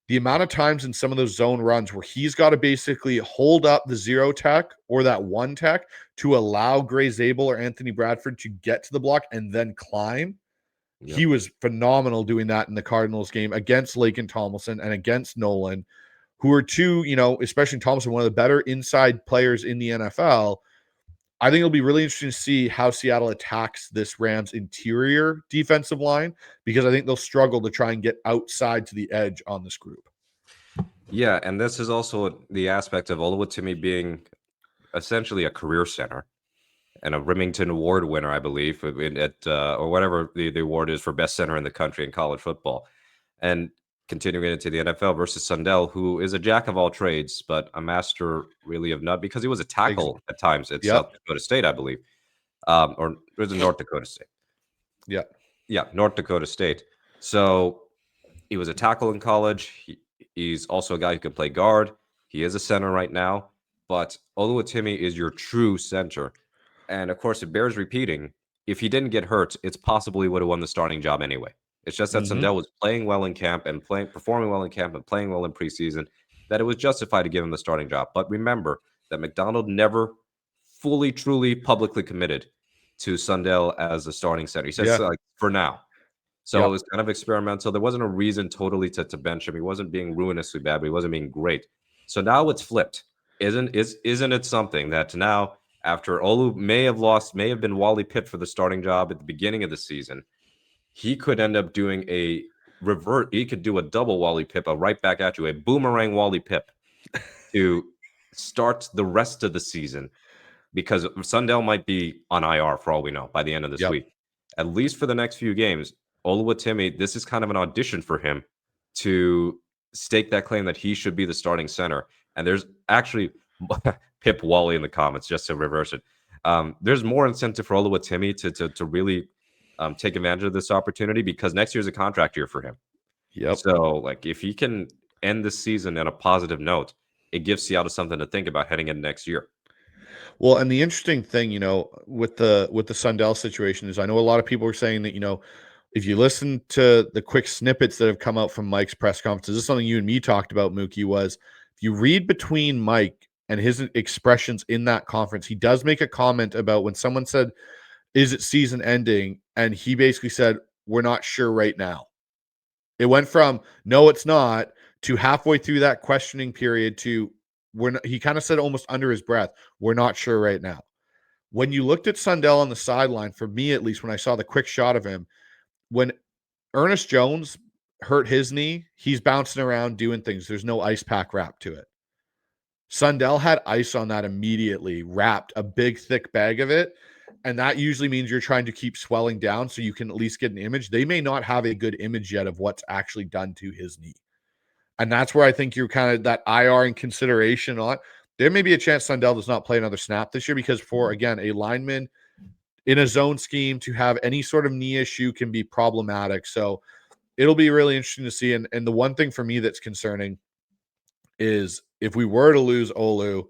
The amount of times in some of those zone runs where he's got to basically hold up the zero tech or that one tech to allow Gray Zabel or Anthony Bradford to get to the block and then climb. Yep. He was phenomenal doing that in the Cardinals game against Laken Tomlinson and against Nolan, who are two, especially Tomlinson, one of the better inside players in the NFL. I think it'll be really interesting to see how Seattle attacks this Rams interior defensive line, because I think they'll struggle to try and get outside to the edge on this group. Yeah, and this is also the aspect of Olu Timmy being essentially a career center and a Remington Award winner, I believe, or whatever the award is for best center in the country in college football. And continuing into the NFL versus Sundell, who is a jack of all trades, but a master really of none, because he was a tackle at times at South Dakota State, I believe. Or it was in North Dakota State. Yeah, North Dakota State. So he was a tackle in college. He's also a guy who can play guard. He is a center right now. But Olu Timmy is your true center. And of course, it bears repeating, if he didn't get hurt, it's possible he would have won the starting job anyway. It's just that Sundell was playing well in camp and performing well in camp and playing well in preseason, that it was justified to give him the starting job. But remember that Macdonald never fully, truly, publicly committed to Sundell as a starting center. He says, for now. So it was kind of experimental. There wasn't a reason totally to bench him. He wasn't being ruinously bad, but he wasn't being great. So now it's flipped. Isn't it something that now, after Olu may have been Wally Pipp for the starting job at the beginning of the season, he could end up doing a revert. He could do a double Wally Pipp, a right back at you, a boomerang Wally Pipp to start the rest of the season, because Sundell might be on IR for all we know by the end of this week. At least for the next few games, Olu Timmy, this is kind of an audition for him to stake that claim that he should be the starting center. And there's actually Pip Wally in the comments, just to reverse it. There's more incentive for Olu Timmy to really take advantage of this opportunity, because next year's a contract year for him. So, if he can end this season on a positive note, it gives Seattle something to think about heading into next year. Well, and the interesting thing, with the Sundell situation is, I know a lot of people are saying that, if you listen to the quick snippets that have come out from Mike's press conferences, this is something you and me talked about, Mookie, was if you read between Mike and his expressions in that conference, he does make a comment about when someone said, is it season ending? And he basically said, we're not sure right now. It went from, no, it's not, to halfway through that questioning period to, he kind of said almost under his breath, we're not sure right now. When you looked at Sundell on the sideline, for me at least, when I saw the quick shot of him, when Ernest Jones hurt his knee, he's bouncing around doing things. There's no ice pack wrap to it. Sundell had ice on that immediately, wrapped a big thick bag of it. And that usually means you're trying to keep swelling down so you can at least get an image. They may not have a good image yet of what's actually done to his knee. And that's where I think you're kind of that IR in consideration on. There may be a chance Sundell does not play another snap this year because for, again, a lineman in a zone scheme to have any sort of knee issue can be problematic. So it'll be really interesting to see. And the one thing for me that's concerning is if we were to lose Olu,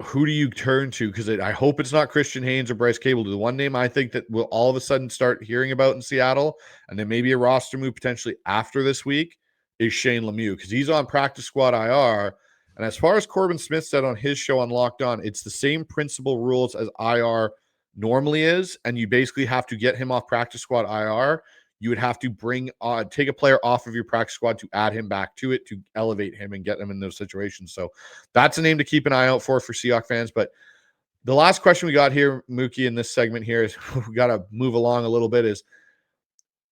who do you turn to? Because I hope it's not Christian Haynes or Bryce Cable. The one name I think that we'll all of a sudden start hearing about in Seattle, and then maybe a roster move potentially after this week, is Shane Lemieux because he's on practice squad IR. And as far as Corbin Smith said on his show on Locked On, it's the same principle rules as IR normally is, and you basically have to get him off practice squad IR. You would have to take a player off of your practice squad to add him back to it to elevate him and get him in those situations. So that's a name to keep an eye out for Seahawks fans. But the last question we got here, Mookie, in this segment here is we got to move along a little bit is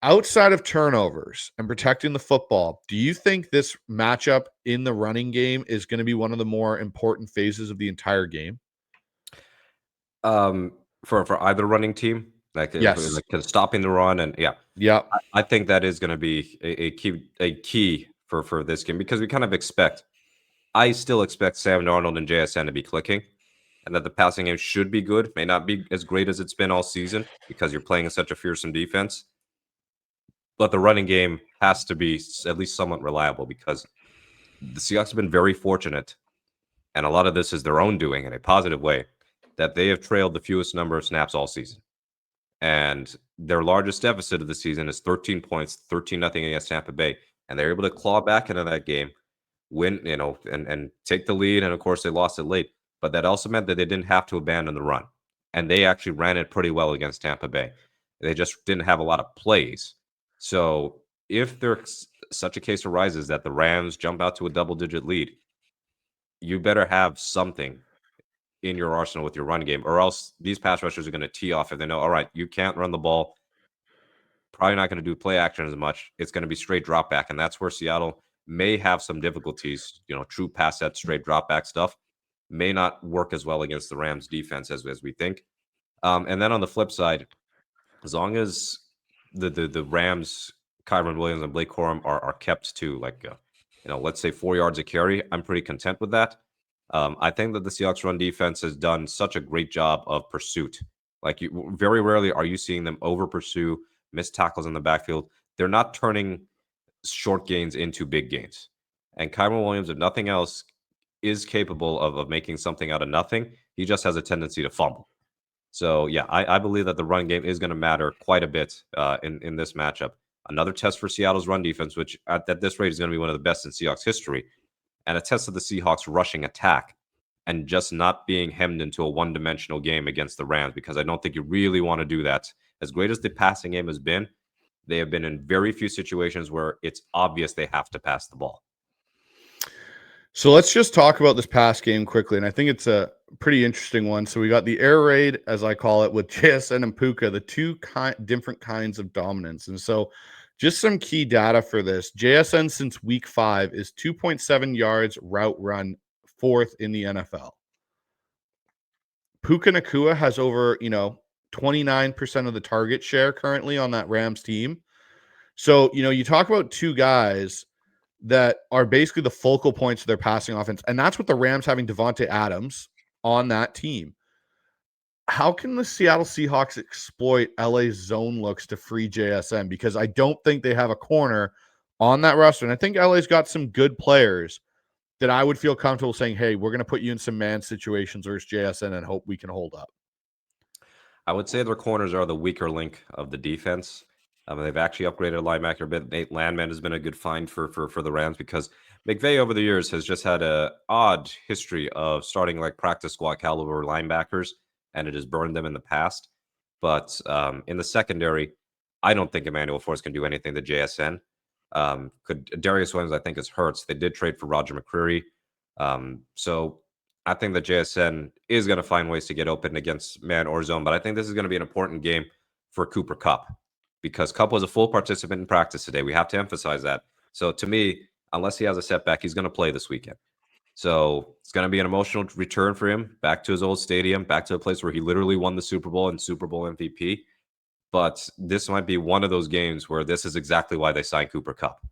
outside of turnovers and protecting the football, do you think this matchup in the running game is going to be one of the more important phases of the entire game? For either running team, Yes. like stopping the run, and Yeah. I think that is going to be a key for this game because we kind of expect. I still expect Sam Darnold and JSN to be clicking, and that the passing game should be good. May not be as great as it's been all season because you're playing in such a fearsome defense. But the running game has to be at least somewhat reliable because the Seahawks have been very fortunate, and a lot of this is their own doing in a positive way, that they have trailed the fewest number of snaps all season. And their largest deficit of the season is 13 points, 13-0 against Tampa Bay. And they're able to claw back into that game, win, and take the lead. And of course, they lost it late. But that also meant that they didn't have to abandon the run. And they actually ran it pretty well against Tampa Bay. They just didn't have a lot of plays. So if there's such a case arises that the Rams jump out to a double-digit lead, you better have something in your arsenal with your run game, or else these pass rushers are going to tee off if they know, all right, you can't run the ball. Probably not going to do play action as much. It's going to be straight drop back. And that's where Seattle may have some difficulties. True pass set, straight drop back stuff may not work as well against the Rams defense as we think. And then on the flip side, as long as the Rams, Kyron Williams and Blake Corum are kept to let's say 4 yards a carry, I'm pretty content with that. I think that the Seahawks run defense has done such a great job of pursuit. Very rarely are you seeing them over pursue, miss tackles in the backfield. They're not turning short gains into big gains. And Kyron Williams, if nothing else, is capable of making something out of nothing. He just has a tendency to fumble. So, yeah, I believe that the run game is going to matter quite a bit in this matchup. Another test for Seattle's run defense, which at this rate is going to be one of the best in Seahawks history, and a test of the Seahawks rushing attack and just not being hemmed into a one-dimensional game against the Rams, because I don't think you really want to do that. As great as the passing game has been, they have been in very few situations where it's obvious they have to pass the ball. So let's just talk about this pass game quickly, and I think it's a pretty interesting one. So we got the air raid, as I call it, with JSN and Puka, the two different kinds of dominance. And so just some key data for this. JSN since week 5 is 2.7 yards route run, 4th in the NFL. Puka Nacua has over, 29% of the target share currently on that Rams team. So, you talk about two guys that are basically the focal points of their passing offense. And that's with the Rams having Devontae Adams on that team. How can the Seattle Seahawks exploit LA's zone looks to free JSN? Because I don't think they have a corner on that roster. And I think LA's got some good players that I would feel comfortable saying, hey, we're going to put you in some man situations versus JSN and hope we can hold up. I would say their corners are the weaker link of the defense. They've actually upgraded a linebacker a bit. Nate Landman has been a good find for the Rams because McVay over the years has just had a odd history of starting like practice squad caliber linebackers, and it has burned them in the past. But in the secondary, I don't think Emmanuel Force can do anything to JSN. Darius Williams, I think, is hurt. They did trade for Roger McCreary. So I think that JSN is going to find ways to get open against man or zone, but I think this is going to be an important game for Cooper Kupp because Kupp was a full participant in practice today. We have to emphasize that. So to me, unless he has a setback, he's going to play this weekend. So it's going to be an emotional return for him back to his old stadium, back to a place where he literally won the Super Bowl and Super Bowl MVP. But this might be one of those games where this is exactly why they signed Cooper Kupp,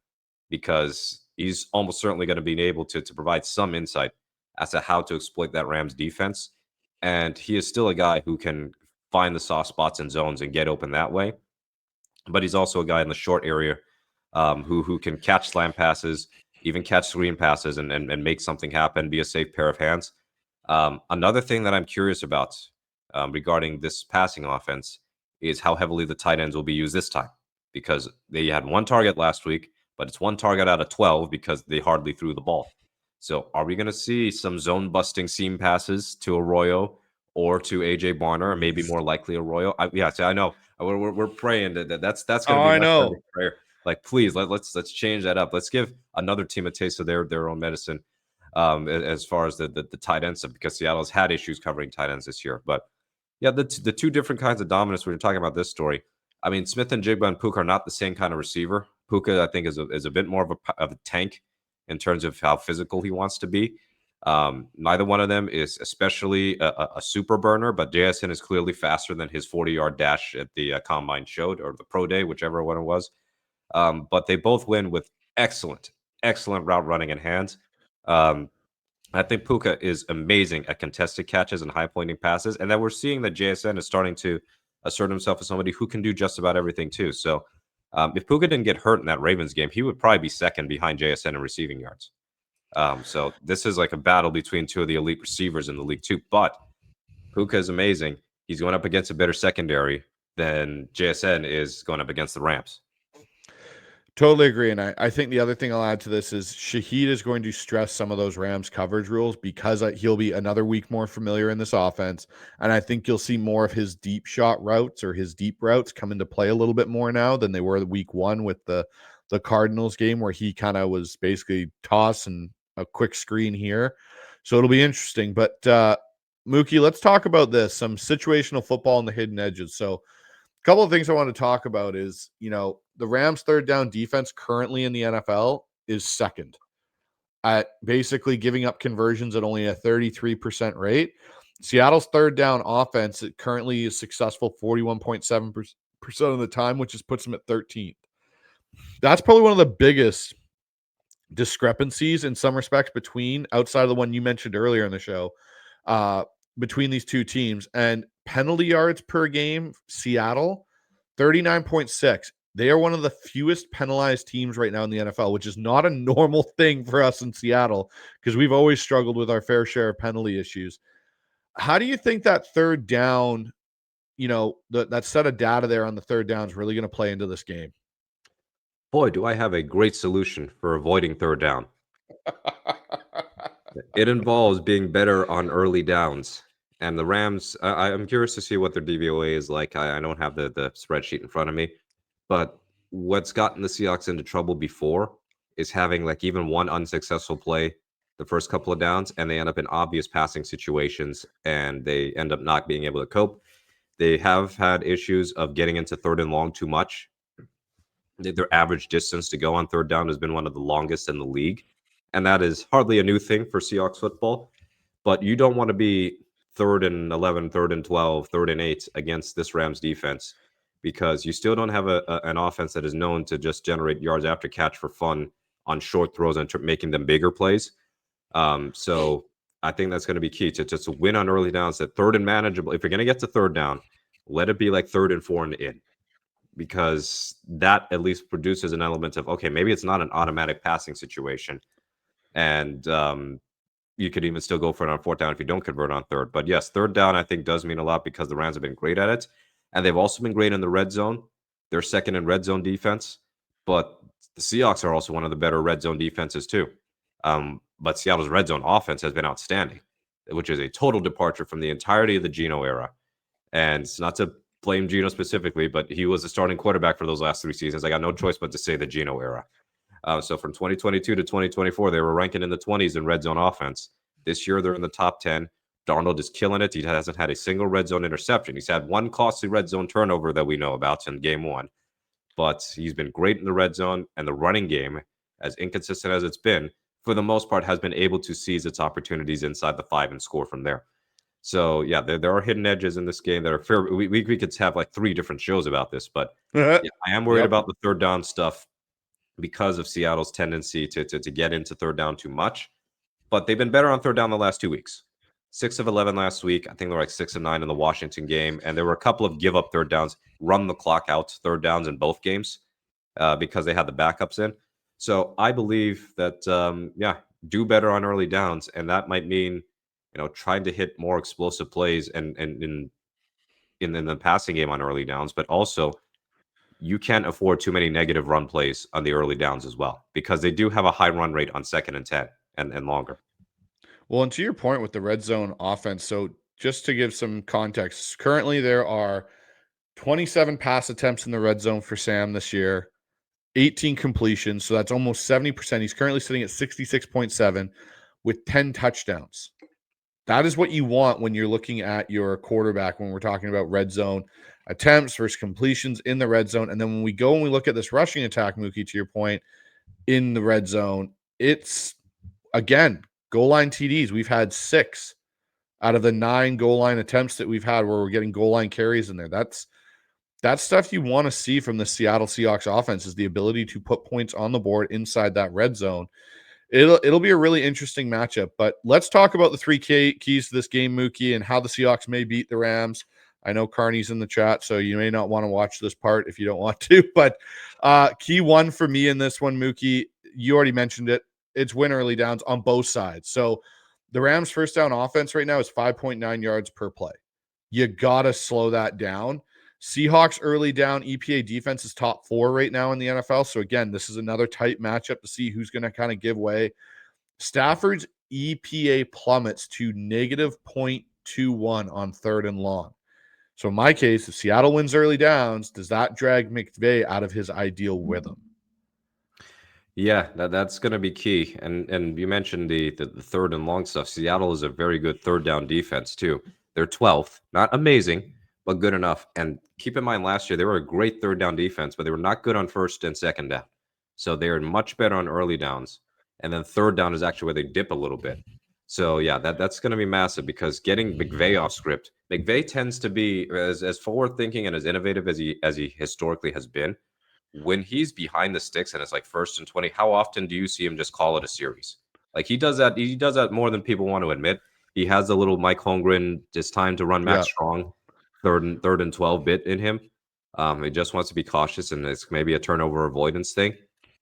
because he's almost certainly going to be able to provide some insight as to how to exploit that Rams defense. And he is still a guy who can find the soft spots and zones and get open that way. But he's also a guy in the short area who can catch slam passes, even catch screen passes, and make something happen, be a safe pair of hands. Another thing that I'm curious about regarding this passing offense is how heavily the tight ends will be used this time, because they had one target last week, but it's one target out of 12 because they hardly threw the ball. So are we going to see some zone busting seam passes to Arroyo or to AJ Barner, or maybe more likely Arroyo? I know we're praying that's going Oh, to be I my know. prayer. Like, please let's change that up. Let's give another team a taste of their own medicine as far as the tight ends, because Seattle's had issues covering tight ends this year. But yeah, the two different kinds of dominance when you're talking about this story. I mean, Smith and Jigba and Puka are not the same kind of receiver. Puka, I think, is a bit more of a tank in terms of how physical he wants to be. Neither one of them is especially a super burner, but JSN is clearly faster than his 40-yard dash at the combine showed, or the pro day, whichever one it was. But they both win with excellent route running and hands. Um, I think Puka is amazing at contested catches and high pointing passes, and that we're seeing that JSN is starting to assert himself as somebody who can do just about everything too. So if Puka didn't get hurt in that Ravens game, he would probably be second behind JSN in receiving yards. So this is like a battle between two of the elite receivers in the league too. But Puka is amazing. He's going up against a better secondary than JSN is going up against the Rams. Totally agree. And I think the other thing I'll add to this is Shaheed is going to stress some of those Rams coverage rules because he'll be another week more familiar in this offense. And I think you'll see more of his deep shot routes or his deep routes come into play a little bit more now than they were week one with the Cardinals game, where he kind of was basically toss and a quick screen here. So it'll be interesting. But Mookie, let's talk about this, some situational football and the hidden edges. So a couple of things I want to talk about is, the Rams' third down defense currently in the NFL is second at basically giving up conversions at only a 33% rate. Seattle's third down offense currently is successful 41.7% of the time, which just puts them at 13th. That's probably one of the biggest discrepancies in some respects between, outside of the one you mentioned earlier in the show, between these two teams. And penalty yards per game, Seattle, 39.6. They are one of the fewest penalized teams right now in the NFL, which is not a normal thing for us in Seattle because we've always struggled with our fair share of penalty issues. How do you think that third down, that set of data there on the third down is really going to play into this game? Boy, do I have a great solution for avoiding third down. It involves being better on early downs. And the Rams, I'm curious to see what their DVOA is like. I don't have the spreadsheet in front of me. But what's gotten the Seahawks into trouble before is having like even one unsuccessful play the first couple of downs, and they end up in obvious passing situations, and they end up not being able to cope. They have had issues of getting into third and long too much. Their average distance to go on third down has been one of the longest in the league. And that is hardly a new thing for Seahawks football. But you don't want to be third and 11, third and 12, third and 8 against this Rams defense, because you still don't have an offense that is known to just generate yards after catch for fun on short throws and making them bigger plays. So I think that's going to be key to just win on early downs, that third and manageable. If you're going to get to third down, let it be like third and 4 and in, because that at least produces an element of, okay, maybe it's not an automatic passing situation. And you could even still go for it on fourth down if you don't convert on third. But yes, third down, I think, does mean a lot because the Rams have been great at it. And they've also been great in the red zone. They're second in red zone defense. But the Seahawks are also one of the better red zone defenses too. But Seattle's red zone offense has been outstanding, which is a total departure from the entirety of the Geno era. And it's not to blame Geno specifically, but he was the starting quarterback for those last 3 seasons. I got no choice but to say the Geno era. So from 2022 to 2024, they were ranking in the 20s in red zone offense. This year, they're in the top 10. Darnold is killing it. He hasn't had a single red zone interception. He's had one costly red zone turnover that we know about in game 1. But he's been great in the red zone, and the running game, as inconsistent as it's been, for the most part, has been able to seize its opportunities inside the 5 and score from there. So yeah, there are hidden edges in this game that are fair. We could have like 3 different shows about this, but yeah, I am worried about the third down stuff because of Seattle's tendency to get into third down too much. But they've been better on third down the last 2 weeks. 6 of 11 last week. I think they were like 6 of 9 in the Washington game, and there were a couple of give up third downs, run the clock out third downs in both games because they had the backups in. So I believe that do better on early downs, and that might mean trying to hit more explosive plays and in the passing game on early downs, but also you can't afford too many negative run plays on the early downs as well, because they do have a high run rate on 2nd and 10 and longer. Well, and to your point with the red zone offense, so just to give some context, currently there are 27 pass attempts in the red zone for Sam this year, 18 completions, so that's almost 70%. He's currently sitting at 66.7 with 10 touchdowns. That is what you want when you're looking at your quarterback when we're talking about red zone attempts versus completions in the red zone. And then when we go and we look at this rushing attack, Mookie, to your point, in the red zone, it's, again, goal line TDs. We've had 6 out of the 9 goal line attempts that we've had where we're getting goal line carries in there. That's stuff you want to see from the Seattle Seahawks offense, is the ability to put points on the board inside that red zone. It'll be a really interesting matchup, but let's talk about the 3 keys to this game, Mookie, and how the Seahawks may beat the Rams. I know Carney's in the chat, so you may not want to watch this part if you don't want to, but key 1 for me in this one, Mookie, you already mentioned it. It's win early downs on both sides. So the Rams' first down offense right now is 5.9 yards per play. You got to slow that down. Seahawks early down EPA defense is top 4 right now in the NFL. So again, this is another tight matchup to see who's going to kind of give way. Stafford's EPA plummets to negative 0.21 on 3rd and long. So in my case, if Seattle wins early downs, does that drag McVay out of his ideal rhythm? Yeah, that's going to be key. And you mentioned the 3rd and long stuff. Seattle is a very good third down defense too. They're 12th, not amazing, but good enough. And keep in mind, last year they were a great third down defense, but they were not good on 1st and 2nd down. So they are much better on early downs. And then 3rd down is actually where they dip a little bit. So yeah, that's going to be massive, because getting McVay off script. McVay tends to be as forward thinking and as innovative as he historically has been. When he's behind the sticks and it's like 1st and 20, how often do you see him just call it a series? Like he does that more than people want to admit. He has a little Mike Holmgren, just time to run Matt Strong, third and 12 bit in him. He just wants to be cautious, and it's maybe a turnover avoidance thing.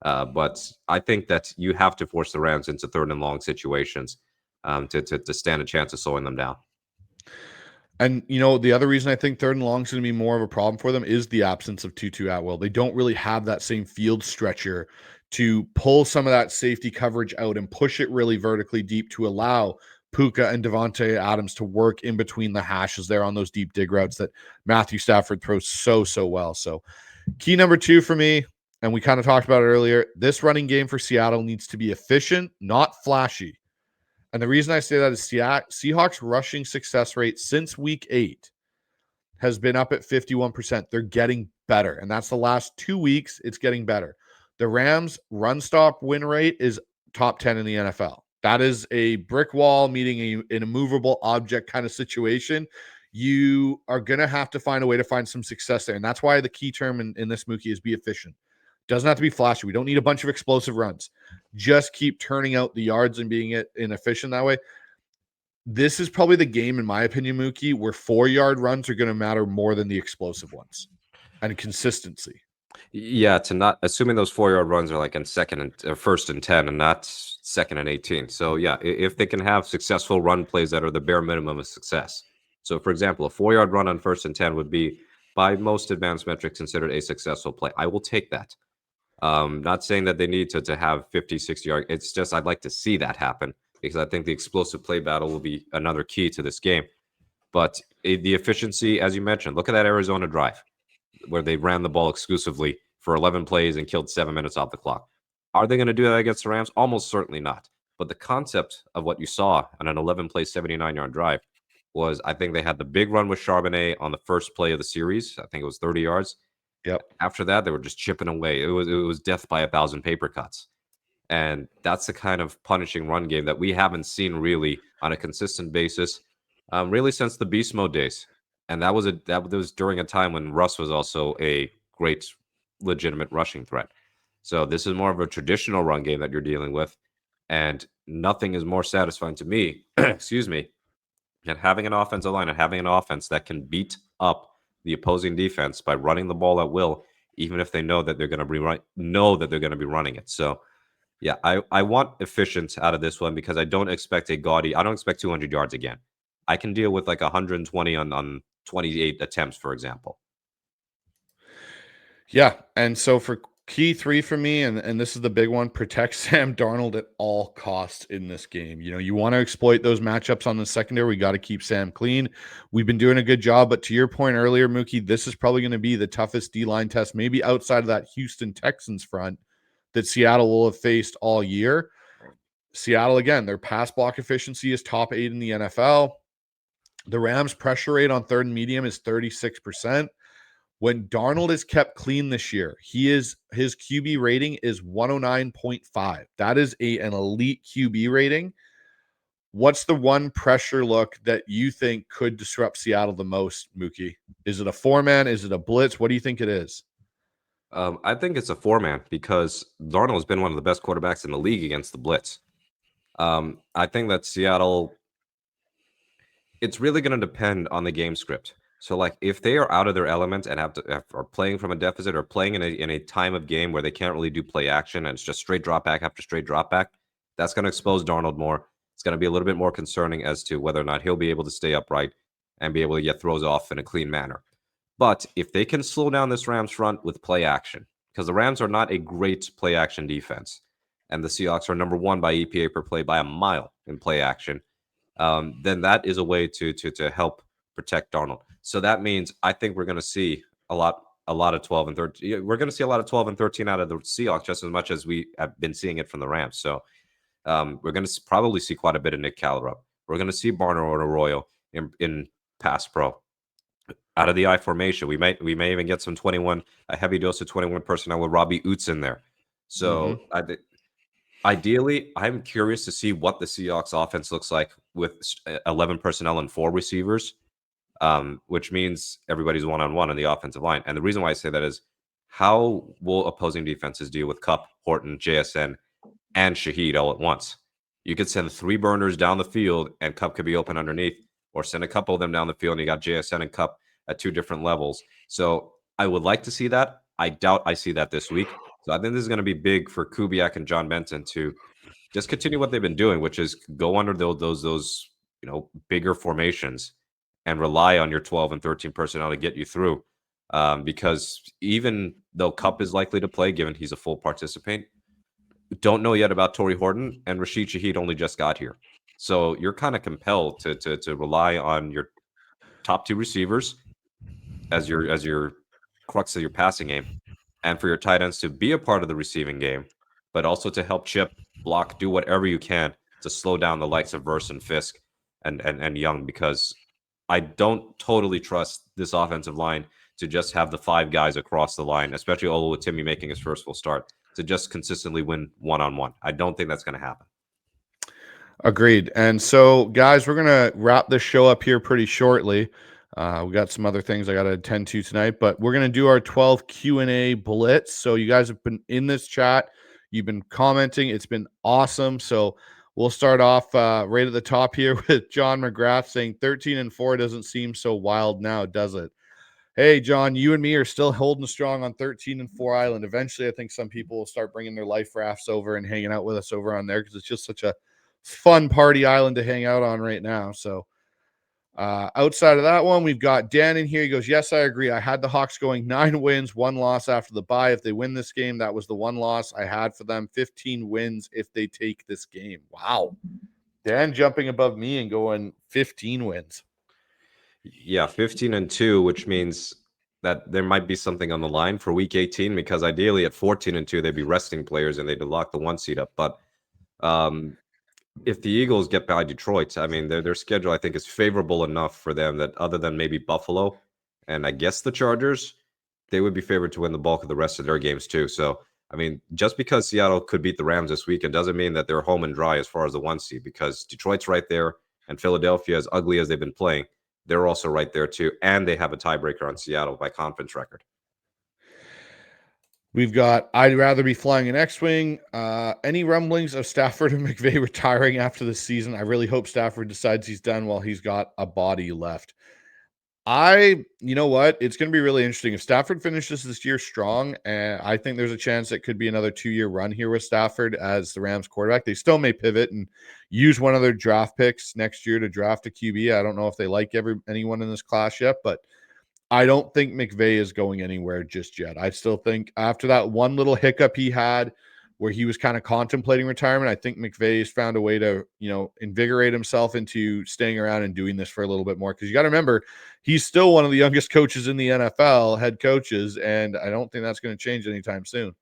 But I think that you have to force the Rams into 3rd and long situations to stand a chance of slowing them down. And, the other reason I think 3rd and long is going to be more of a problem for them is the absence of Tutu Atwell. They don't really have that same field stretcher to pull some of that safety coverage out and push it really vertically deep to allow Puka and Devontae Adams to work in between the hashes there on those deep dig routes that Matthew Stafford throws so well. So key number 2 for me, and we kind of talked about it earlier, this running game for Seattle needs to be efficient, not flashy. And the reason I say that is Seahawks rushing success rate since week 8 has been up at 51%. They're getting better. And that's the last 2 weeks. It's getting better. The Rams run stop win rate is top 10 in the NFL. That is a brick wall meeting an immovable object kind of situation. You are going to have to find a way to find some success there. And that's why the key term in this, Mookie, is be efficient. Doesn't have to be flashy. We don't need a bunch of explosive runs. Just keep turning out the yards and being inefficient that way. This is probably the game, in my opinion, Mookie, where 4-yard runs are going to matter more than the explosive ones, and consistency. Yeah, to not assuming those 4-yard runs are like in 1st and 10 and not 2nd and 18. So yeah, if they can have successful run plays that are the bare minimum of success. So for example, a 4-yard run on 1st and 10 would be, by most advanced metrics, considered a successful play. I will take that. Not saying that they need to have 50, 60 yards. It's just I'd like to see that happen, because I think the explosive play battle will be another key to this game. But the efficiency, as you mentioned, look at that Arizona drive where they ran the ball exclusively for 11 plays and killed 7 minutes off the clock. Are they going to do that against the Rams? Almost certainly not. But the concept of what you saw on an 11-play, 79-yard drive was, I think they had the big run with Charbonnet on the first play of the series. I think it was 30 yards. Yep. After that, they were just chipping away. It was death by 1,000 paper cuts. And that's the kind of punishing run game that we haven't seen really on a consistent basis, really since the beast mode days. And that was during a time when Russ was also a great, legitimate rushing threat. So this is more of a traditional run game that you're dealing with, and nothing is more satisfying to me. excuse me, and having an offensive line and having an offense that can beat up the opposing defense by running the ball at will, even if they know that they're going to be running it. So yeah, I want efficient out of this one because I don't expect I don't expect 200 yards again. I can deal with like 120 on 28 attempts, for example. Yeah. And so for key three for me, and this is the big one, protect Sam Darnold at all costs in this game. You want to exploit those matchups on the secondary. We got to keep Sam clean. We've been doing a good job, but to your point earlier, Mookie, this is probably going to be the toughest D-line test, maybe outside of that Houston Texans front that Seattle will have faced all year. Seattle, again, their pass block efficiency is top 8 in the NFL. The Rams' pressure rate on third and medium is 36%. When Darnold is kept clean this year, his QB rating is 109.5. That is an elite QB rating. What's the one pressure look that you think could disrupt Seattle the most, Mookie? Is it a four-man? Is it a blitz? What do you think it is? I think it's a four-man because Darnold has been one of the best quarterbacks in the league against the blitz. I think that Seattle, it's really going to depend on the game script. So, like, if they are out of their element and are playing from a deficit or playing in a time of game where they can't really do play action and it's just straight drop back after straight drop back, that's going to expose Darnold more. It's going to be a little bit more concerning as to whether or not he'll be able to stay upright and be able to get throws off in a clean manner. But if they can slow down this Rams front with play action, because the Rams are not a great play action defense, and the Seahawks are number one by EPA per play by a mile in play action, then that is a way to help protect Darnold. So that means I think we're going to see a lot of 12 and 13. We're going to see a lot of 12 and 13 out of the Seahawks just as much as we have been seeing it from the Rams. So we're going to probably see quite a bit of Nick Callaway. We're going to see Barner or Arroyo in pass pro. Out of the I formation, we may even get some 21, a heavy dose of 21 personnel with Robbie Oots in there. So ideally, I'm curious to see what the Seahawks offense looks like with 11 personnel and 4 receivers, which means everybody's one-on-one on the offensive line. And the reason why I say that is how will opposing defenses deal with Kupp, Horton, JSN, and Shaheed all at once? You could send 3 burners down the field and Kupp could be open underneath, or send a couple of them down the field and you got JSN and Kupp at 2 different levels. So I would like to see that. I doubt I see that this week. So I think this is going to be big for Kubiak and John Benton to just continue what they've been doing, which is go under those bigger formations and rely on your 12 and 13 personnel to get you through. Because even though Kupp is likely to play, given he's a full participant, don't know yet about Torrey Horton, and Rashid Shaheed only just got here. So you're kind of compelled to rely on your top 2 receivers as your crux of your passing game, and for your tight ends to be a part of the receiving game, but also to help chip, block, do whatever you can to slow down the likes of Verse and Fisk and Young, because I don't totally trust this offensive line to just have the 5 guys across the line, especially Olu Timmy making his first full start, to just consistently win one-on-one. I don't think that's going to happen. Agreed. And so, guys, we're going to wrap this show up here pretty shortly. We got some other things I got to attend to tonight, but we're going to do our 12 Q&A blitz. So you guys have been in this chat. You've been commenting. It's been awesome. So we'll start off right at the top here with John McGrath saying 13-4 doesn't seem so wild now, does it? Hey, John, you and me are still holding strong on 13-4 Island. Eventually, I think some people will start bringing their life rafts over and hanging out with us over on there because it's just such a fun party island to hang out on right now. So outside of that one, we've got Dan in here. He goes, yes, I agree. I had the Hawks going 9 wins, 1 loss after the bye. If they win this game, that was the 1 loss I had for them. 15 wins if they take this game. Wow. Dan jumping above me and going 15 wins. Yeah, 15-2, which means that there might be something on the line for week 18, because ideally at 14-2, they'd be resting players and they'd lock the 1 seed up. But if the Eagles get by Detroit, I mean, their schedule, I think, is favorable enough for them that other than maybe Buffalo and I guess the Chargers, they would be favored to win the bulk of the rest of their games too. So I mean, just because Seattle could beat the Rams this weekend doesn't mean that they're home and dry as far as the 1 seed, because Detroit's right there, and Philadelphia, as ugly as they've been playing, they're also right there too, and they have a tiebreaker on Seattle by conference record. We've got I'd rather be flying an X-Wing. Any rumblings of Stafford and McVay retiring after the season? I really hope Stafford decides he's done while he's got a body left. You know what? It's going to be really interesting. If Stafford finishes this year strong, and I think there's a chance it could be another 2-year run here with Stafford as the Rams quarterback. They still may pivot and use one of their draft picks next year to draft a QB. I don't know if they like anyone in this class yet, but I don't think McVay is going anywhere just yet. I still think after that one little hiccup he had where he was kind of contemplating retirement, I think McVay has found a way to, invigorate himself into staying around and doing this for a little bit more. Because you got to remember, he's still one of the youngest coaches in the NFL, head coaches, and I don't think that's going to change anytime soon.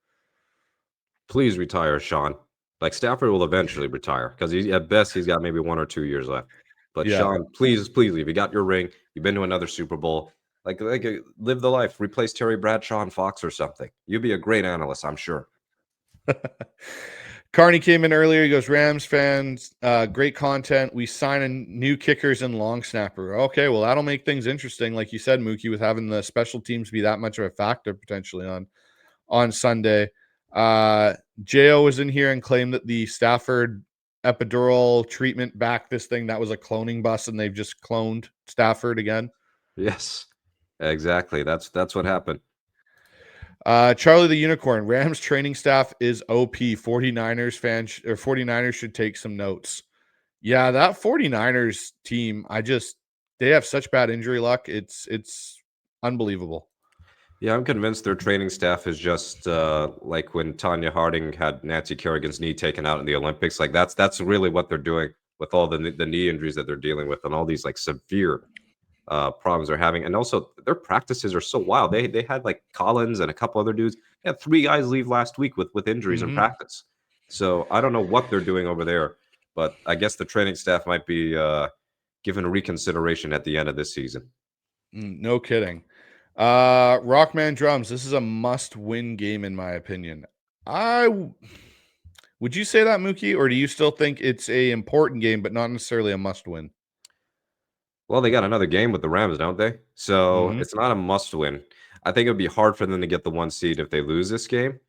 Please retire, Sean. Like, Stafford will eventually retire because at best he's got maybe 1 or 2 years left. But Yeah. Sean, please leave. You got your ring. You've been to another Super Bowl. Like live the life. Replace Terry Bradshaw on Fox or something. You'd be a great analyst, I'm sure. Carney came in earlier. He goes, Rams fans, great content. We sign in new kickers and long snapper. Okay, well, that'll make things interesting. Like you said, Mookie, with having the special teams be that much of a factor potentially on Sunday. Jo was in here and claimed that the Stafford epidural treatment back this thing, that was a cloning bus, and they've just cloned Stafford again. Yes, exactly. That's what happened. Charlie the Unicorn, Rams training staff is OP. 49ers should take some notes. Yeah, that 49ers team, they have such bad injury luck. It's unbelievable. Yeah, I'm convinced their training staff is just like when Tanya Harding had Nancy Kerrigan's knee taken out in the Olympics. Like that's really what they're doing with all the knee injuries that they're dealing with and all these like severe problems they're having. And also their practices are so wild. They had like Collins and a couple other dudes. They had 3 guys leave last week with injuries in practice. So I don't know what they're doing over there, but I guess the training staff might be given a reconsideration at the end of this season. No kidding. Rockman Drums, this is a must-win game in my opinion. Would you say that, Mookie, or do you still think it's a important game but not necessarily a must-win? Well, they got another game with the Rams, don't they? So it's not a must-win. I think it would be hard for them to get the 1 seed if they lose this game,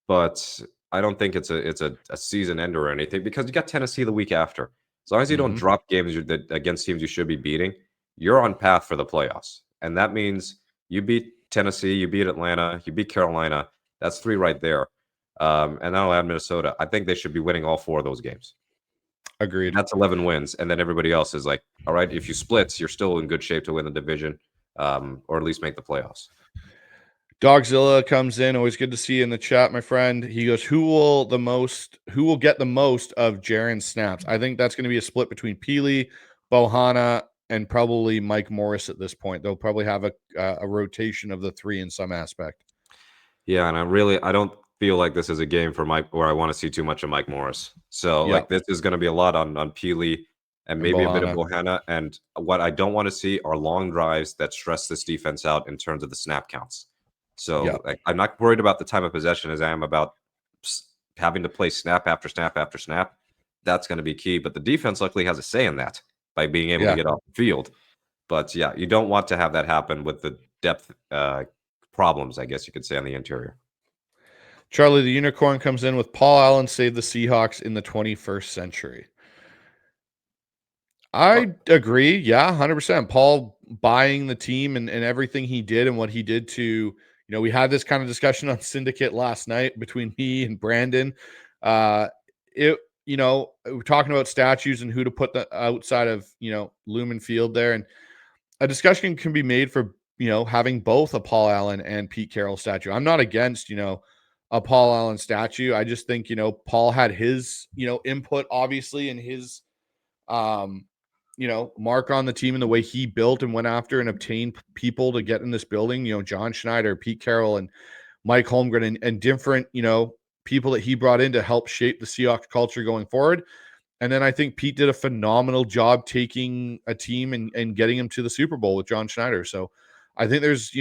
but I don't think it's a season ender or anything because you got Tennessee the week after. As long as you don't drop games against teams you should be beating, you're on path for the playoffs. And that means you beat Tennessee, you beat Atlanta, you beat Carolina. That's 3 right there. And that'll add Minnesota. I think they should be winning all 4 of those games. Agreed. That's 11 wins. And then everybody else is like, all right, if you split, you're still in good shape to win the division or at least make the playoffs. Dogzilla comes in. Always good to see you in the chat, my friend. He goes, who will get the most of Jaron snaps? I think that's going to be a split between Peely, Bohanna, and probably Mike Morris at this point. They'll probably have a rotation of the 3 in some aspect. Yeah, and I don't feel like this is a game for Mike where I want to see too much of Mike Morris. So like this is going to be a lot on Peely and maybe a bit of Bohanna. And what I don't want to see are long drives that stress this defense out in terms of the snap counts. So like, I'm not worried about the time of possession as I am about having to play snap after snap after snap. That's going to be key. But the defense luckily has a say in that by being able to get off the field. But yeah, you don't want to have that happen with the depth problems, I guess you could say, on the interior. Charlie the Unicorn comes in with Paul Allen saved the Seahawks in the 21st century. I agree. Yeah, 100%. Paul buying the team and everything he did and what he did to, we had this kind of discussion on Syndicate last night between me and Brandon. We're talking about statues and who to put the outside of, Lumen Field there. And a discussion can be made for, having both a Paul Allen and Pete Carroll statue. I'm not against, a Paul Allen statue. I just think, Paul had his, input obviously in his, mark on the team and the way he built and went after and obtained people to get in this building, John Schneider, Pete Carroll, and Mike Holmgren and different, people that he brought in to help shape the Seahawks culture going forward. And then I think Pete did a phenomenal job taking a team and getting him to the Super Bowl with John Schneider. So I think there's,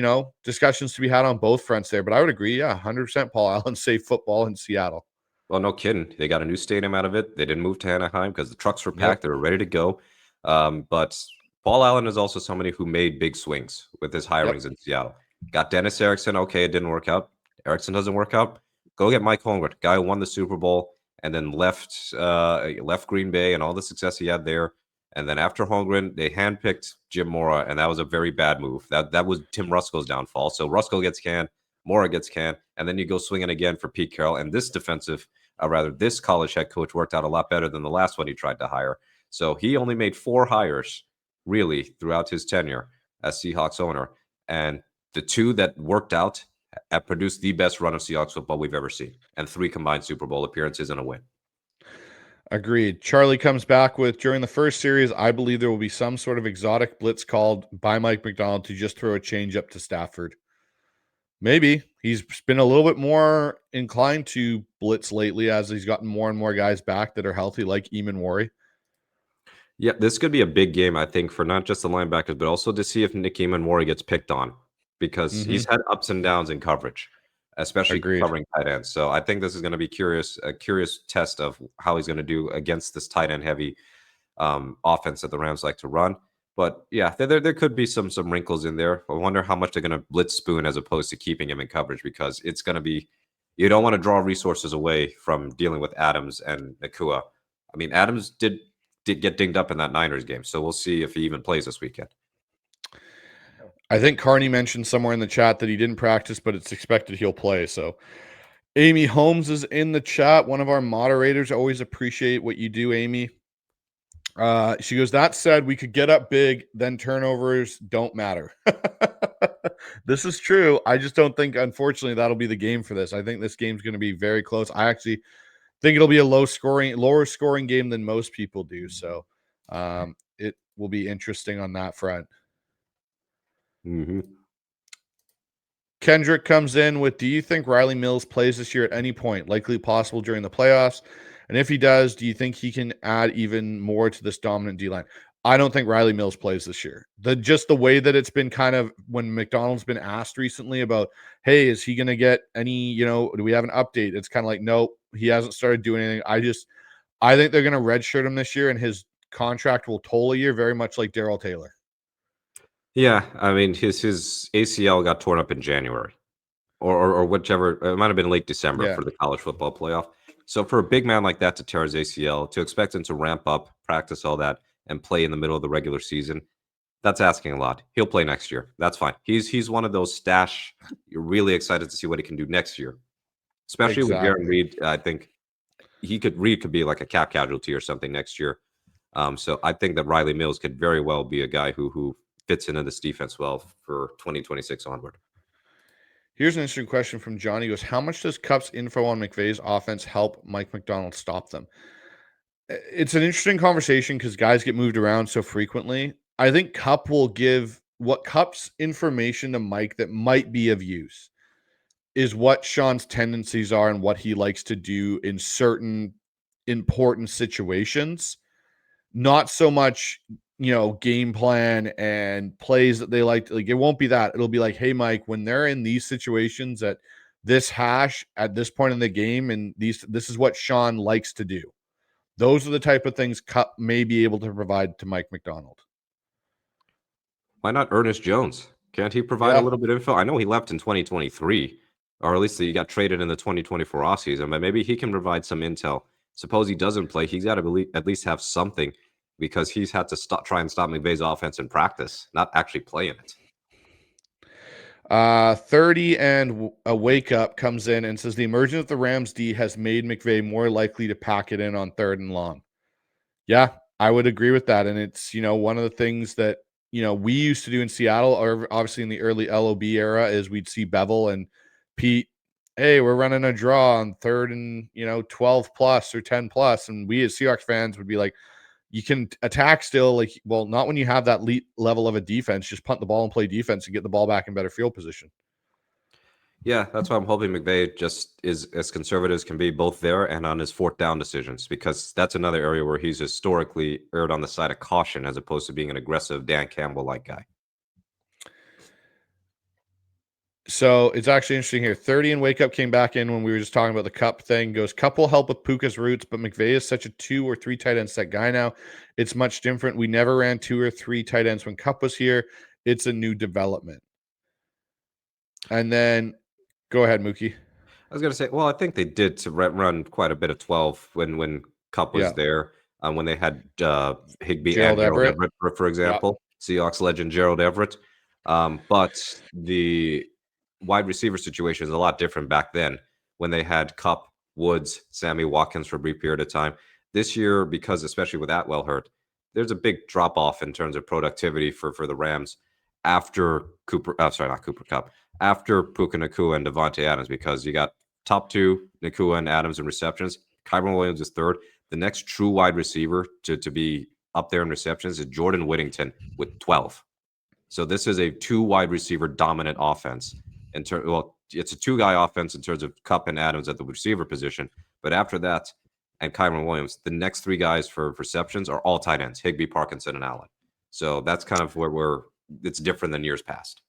discussions to be had on both fronts there, but I would agree. Yeah, 100% Paul Allen saved football in Seattle. Well, no kidding. They got a new stadium out of it. They didn't move to Anaheim because the trucks were Nope. packed. They were ready to go. But Paul Allen is also somebody who made big swings with his hirings in Seattle. Got Dennis Erickson. Okay, it didn't work out. Erickson doesn't work out. Go get Mike Holmgren, guy who won the Super Bowl and then left Green Bay and all the success he had there. And then after Holmgren, they handpicked Jim Mora, and that was a very bad move. That was Tim Ruskell's downfall. So Ruskell gets canned, Mora gets canned, and then you go swinging again for Pete Carroll. And this this college head coach worked out a lot better than the last one he tried to hire. So he only made 4 hires really throughout his tenure as Seahawks owner. And the 2 that worked out have produced the best run of Seahawks football we've ever seen, and 3 combined Super Bowl appearances and a win. Agreed. Charlie comes back with, during the first series, I believe there will be some sort of exotic blitz called by Mike Macdonald to just throw a change up to Stafford. Maybe. He's been a little bit more inclined to blitz lately as he's gotten more and more guys back that are healthy, like Eamon Worry. Yeah, this could be a big game, I think, for not just the linebackers, but also to see if Nick Eamon gets picked on, because he's had ups and downs in coverage, especially covering tight ends. So I think this is going to be a curious test of how he's going to do against this tight end heavy offense that the Rams like to run. But yeah, there could be some wrinkles in there. I wonder how much they're going to blitz Spoon as opposed to keeping him in coverage, because it's going to be, you don't want to draw resources away from dealing with Adams and Nacua. I mean, Adams did get dinged up in that Niners game, so we'll see if he even plays this weekend. I think Carney mentioned somewhere in the chat that he didn't practice, but it's expected he'll play. So Amy Holmes is in the chat, one of our moderators. Always appreciate what you do, Amy. She goes, that said, we could get up big, then turnovers don't matter. This is true. I just don't think, unfortunately, that'll be the game for this. I think this game's going to be very close. I actually think it'll be a lower scoring game than most people do. So it will be interesting on that front. Kendrick comes in with, do you think Riley Mills plays this year at any point, likely possible during the playoffs? And if he does, do you think he can add even more to this dominant D-line? I don't think Riley Mills plays this year. Just the way that it's been kind of, when Macdonald's been asked recently about, hey, is he going to get any, do we have an update? It's kind of like, nope, he hasn't started doing anything. I think they're going to redshirt him this year, and his contract will toll a year, very much like Darrell Taylor. Yeah, I mean, his ACL got torn up in January or whichever. It might have been late December for the college football playoff. So for a big man like that to tear his ACL, to expect him to ramp up, practice all that, and play in the middle of the regular season, that's asking a lot. He'll play next year. That's fine. He's one of those stash. You're really excited to see what he can do next year, especially with Jaron Reed. I think Reed could be like a cap casualty or something next year. So I think that Riley Mills could very well be a guy who fits into this defense well for 2026 onward. Here's an interesting question from Johnny. He goes, how much does Kupp's info on McVay's offense help Mike Macdonald stop them? It's an interesting conversation because guys get moved around so frequently. I think Kupp will give what Kupp's information to Mike that might be of use is what Sean's tendencies are and what he likes to do in certain important situations. Not so much, game plan and plays that they like it won't be that. It'll be like, hey, Mike, when they're in these situations at this hash at this point in the game, and this is what Sean likes to do. Those are the type of things Kupp may be able to provide to Mike Macdonald. Why not Ernest Jones? Can't he provide a little bit of info? I know he left in 2023, or at least he got traded in the 2024 offseason, but maybe he can provide some intel. Suppose he doesn't play, he's got to at least have something, because he's had to try and stop McVay's offense in practice, not actually playing it. 30 and a wake up comes in and says the emergence of the Rams D has made McVay more likely to pack it in on 3rd and long. Yeah, I would agree with that. And it's, one of the things that, we used to do in Seattle, or obviously in the early LOB era, is we'd see Bevel and Pete, hey, we're running a draw on 3rd and, 12 plus or 10 plus. And we as Seahawks fans would be like, you can attack still, like, well, not when you have that elite level of a defense. Just punt the ball and play defense and get the ball back in better field position. Yeah, that's why I'm hoping McVay just is as conservative as can be, both there and on his 4th down decisions, because that's another area where he's historically erred on the side of caution as opposed to being an aggressive Dan Campbell-like guy. So it's actually interesting here. 30 and Wake Up came back in when we were just talking about the Cup thing. Goes, Cup will help with Puka's roots, but McVay is such a 2 or 3 tight end set guy now. It's much different. We never ran 2 or 3 tight ends when Cup was here. It's a new development. And then go ahead, Mookie. I was going to say, well, I think they did to run quite a bit of 12 when Cup was Yeah. there, when they had Higbee Gerald and Gerald Everett. Everett, for example, Seahawks legend Gerald Everett. But the wide receiver situation is a lot different back then when they had Cup, Woods, Sammy Watkins for a brief period of time. This year, because especially with Atwell hurt, there's a big drop off in terms of productivity for the Rams after Cooper. Sorry, not Cooper Cup. After Puka Nacua and Devontae Adams, because you got top two, Nacua and Adams in receptions. Kyron Williams is third. The next true wide receiver to be up there in receptions is Jordan Whittington with 12. So this is a 2 wide receiver dominant offense. Well, it's a 2-guy offense in terms of Cup and Adams at the receiver position. But after that, and Kyron Williams, the next 3 guys for receptions are all tight ends: Higbee, Parkinson, and Allen. So that's kind of where it's different than years past.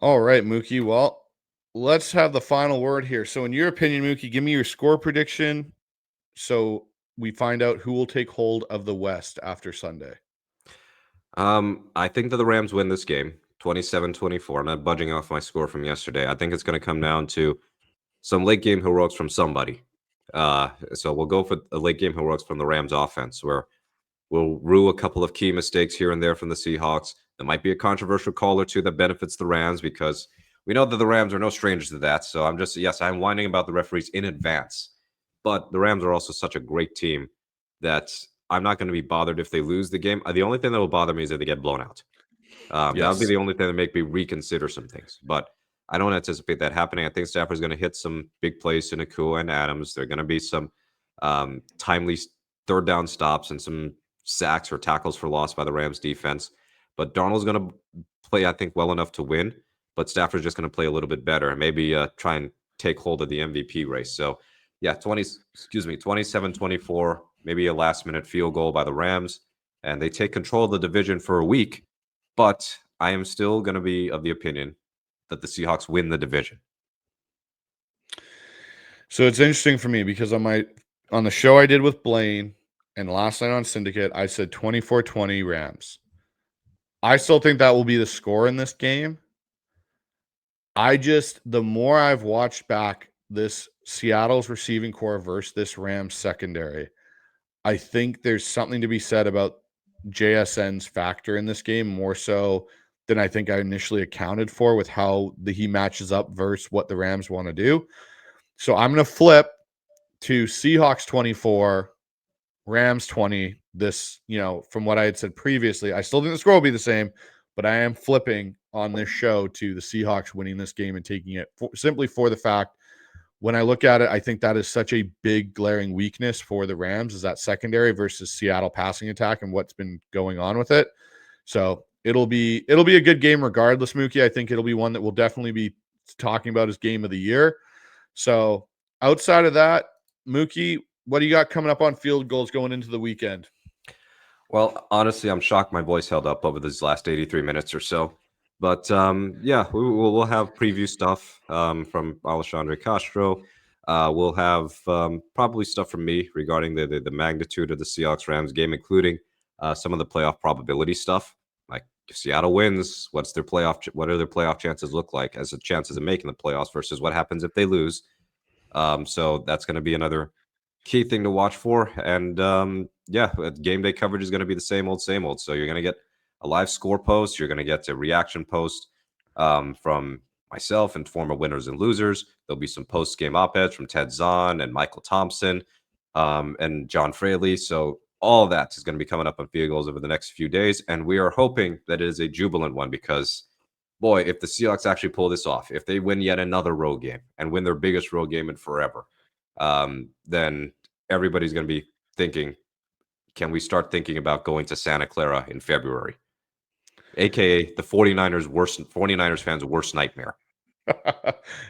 All right, Mookie. Well, let's have the final word here. So, in your opinion, Mookie, give me your score prediction so we find out who will take hold of the West after Sunday. I think that the Rams win this game 27-24. I'm not budging off my score from yesterday. I think it's going to come down to some late game heroics from somebody. So we'll go for a late game heroics from the Rams offense, where we'll rue a couple of key mistakes here and there from the Seahawks. There might be a controversial call or two that benefits the Rams, because we know that the Rams are no strangers to that. So I'm whining about the referees in advance. But the Rams are also such a great team that I'm not going to be bothered if they lose the game. The only thing that will bother me is if they get blown out. That would be the only thing that make me reconsider some things. But I don't anticipate that happening. I think Stafford's going to hit some big plays to Nacua and Adams. There are going to be some timely third down stops and some sacks or tackles for loss by the Rams defense. But Darnold's going to play, I think, well enough to win. But Stafford's just going to play a little bit better and maybe try and take hold of the MVP race. So, yeah, 27-24, maybe a last-minute field goal by the Rams. And they take control of the division for a week. But I am still going to be of the opinion that the Seahawks win the division. So it's interesting for me because on the show I did with Blaine and last night on Syndicate, I said 24-20 Rams. I still think that will be the score in this game. The more I've watched back this Seattle's receiving core versus this Rams secondary, I think there's something to be said about JSN's factor in this game, more so than I think I initially accounted for with how he matches up versus what the Rams want to do. So I'm going to flip to Seahawks 24, Rams 20. This, from what I had said previously, I still think the score will be the same, but I am flipping on this show to the Seahawks winning this game and taking it simply for the fact, when I look at it, I think that is such a big glaring weakness for the Rams, is that secondary versus Seattle passing attack and what's been going on with it. So it'll be a good game regardless, Mookie. I think it'll be one that we'll definitely be talking about as game of the year. So outside of that, Mookie, what do you got coming up on field goals going into the weekend? Well, honestly, I'm shocked my voice held up over these last 83 minutes or so. But yeah, we'll have preview stuff from Alexandre Castro. We'll have probably stuff from me regarding the magnitude of the Seahawks-Rams game, including some of the playoff probability stuff. Like, if Seattle wins, what are their playoff chances look like as a chances of making the playoffs versus what happens if they lose? So that's going to be another key thing to watch for. And yeah, game day coverage is going to be the same old. So you're going to get a live score post. You're going to get a reaction post from myself and former winners and losers. There'll be some post-game op-eds from Ted Zahn and Michael Thompson and John Fraley. So all of that is going to be coming up on Field Goals over the next few days. And we are hoping that it is a jubilant one, because boy, if the Seahawks actually pull this off, if they win yet another road game and win their biggest road game in forever, then everybody's going to be thinking, can we start thinking about going to Santa Clara in February? AKA the 49ers fans' worst nightmare.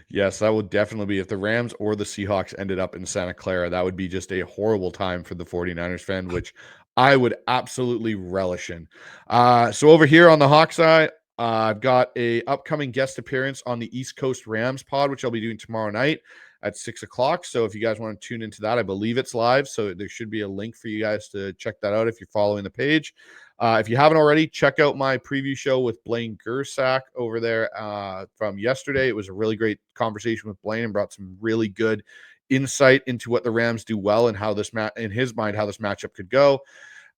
Yes, that would definitely be, if the Rams or the Seahawks ended up in Santa Clara, that would be just a horrible time for the 49ers fan, which I would absolutely relish in. So over here on the Hawks side, I've got a upcoming guest appearance on the East Coast Rams pod, which I'll be doing tomorrow night at 6 o'clock. So if you guys want to tune into that, I believe it's live. So there should be a link for you guys to check that out if you're following the page. If you haven't already, check out my preview show with Blaine Gersak over there from yesterday. It was a really great conversation with Blaine and brought some really good insight into what the Rams do well and how this in his mind, how this matchup could go.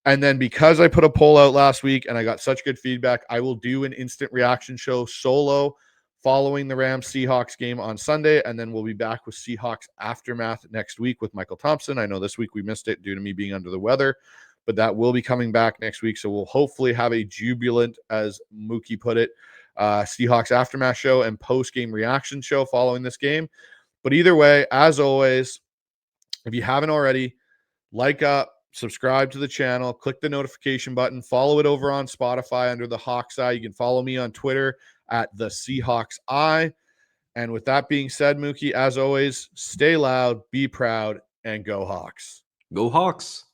And then because I put a poll out last week and I got such good feedback, I will do an instant reaction show solo following the Rams Seahawks game on Sunday. And then we'll be back with Seahawks Aftermath next week with Michael Thompson. I know this week we missed it due to me being under the weather, but that will be coming back next week. So we'll hopefully have a jubilant, as Mookie put it, Seahawks Aftermath show and post-game reaction show following this game. But either way, as always, if you haven't already, like up, subscribe to the channel, click the notification button, follow it over on Spotify under the Hawks Eye. You can follow me on Twitter at the Seahawks Eye. And with that being said, Mookie, as always, stay loud, be proud, and go Hawks. Go Hawks.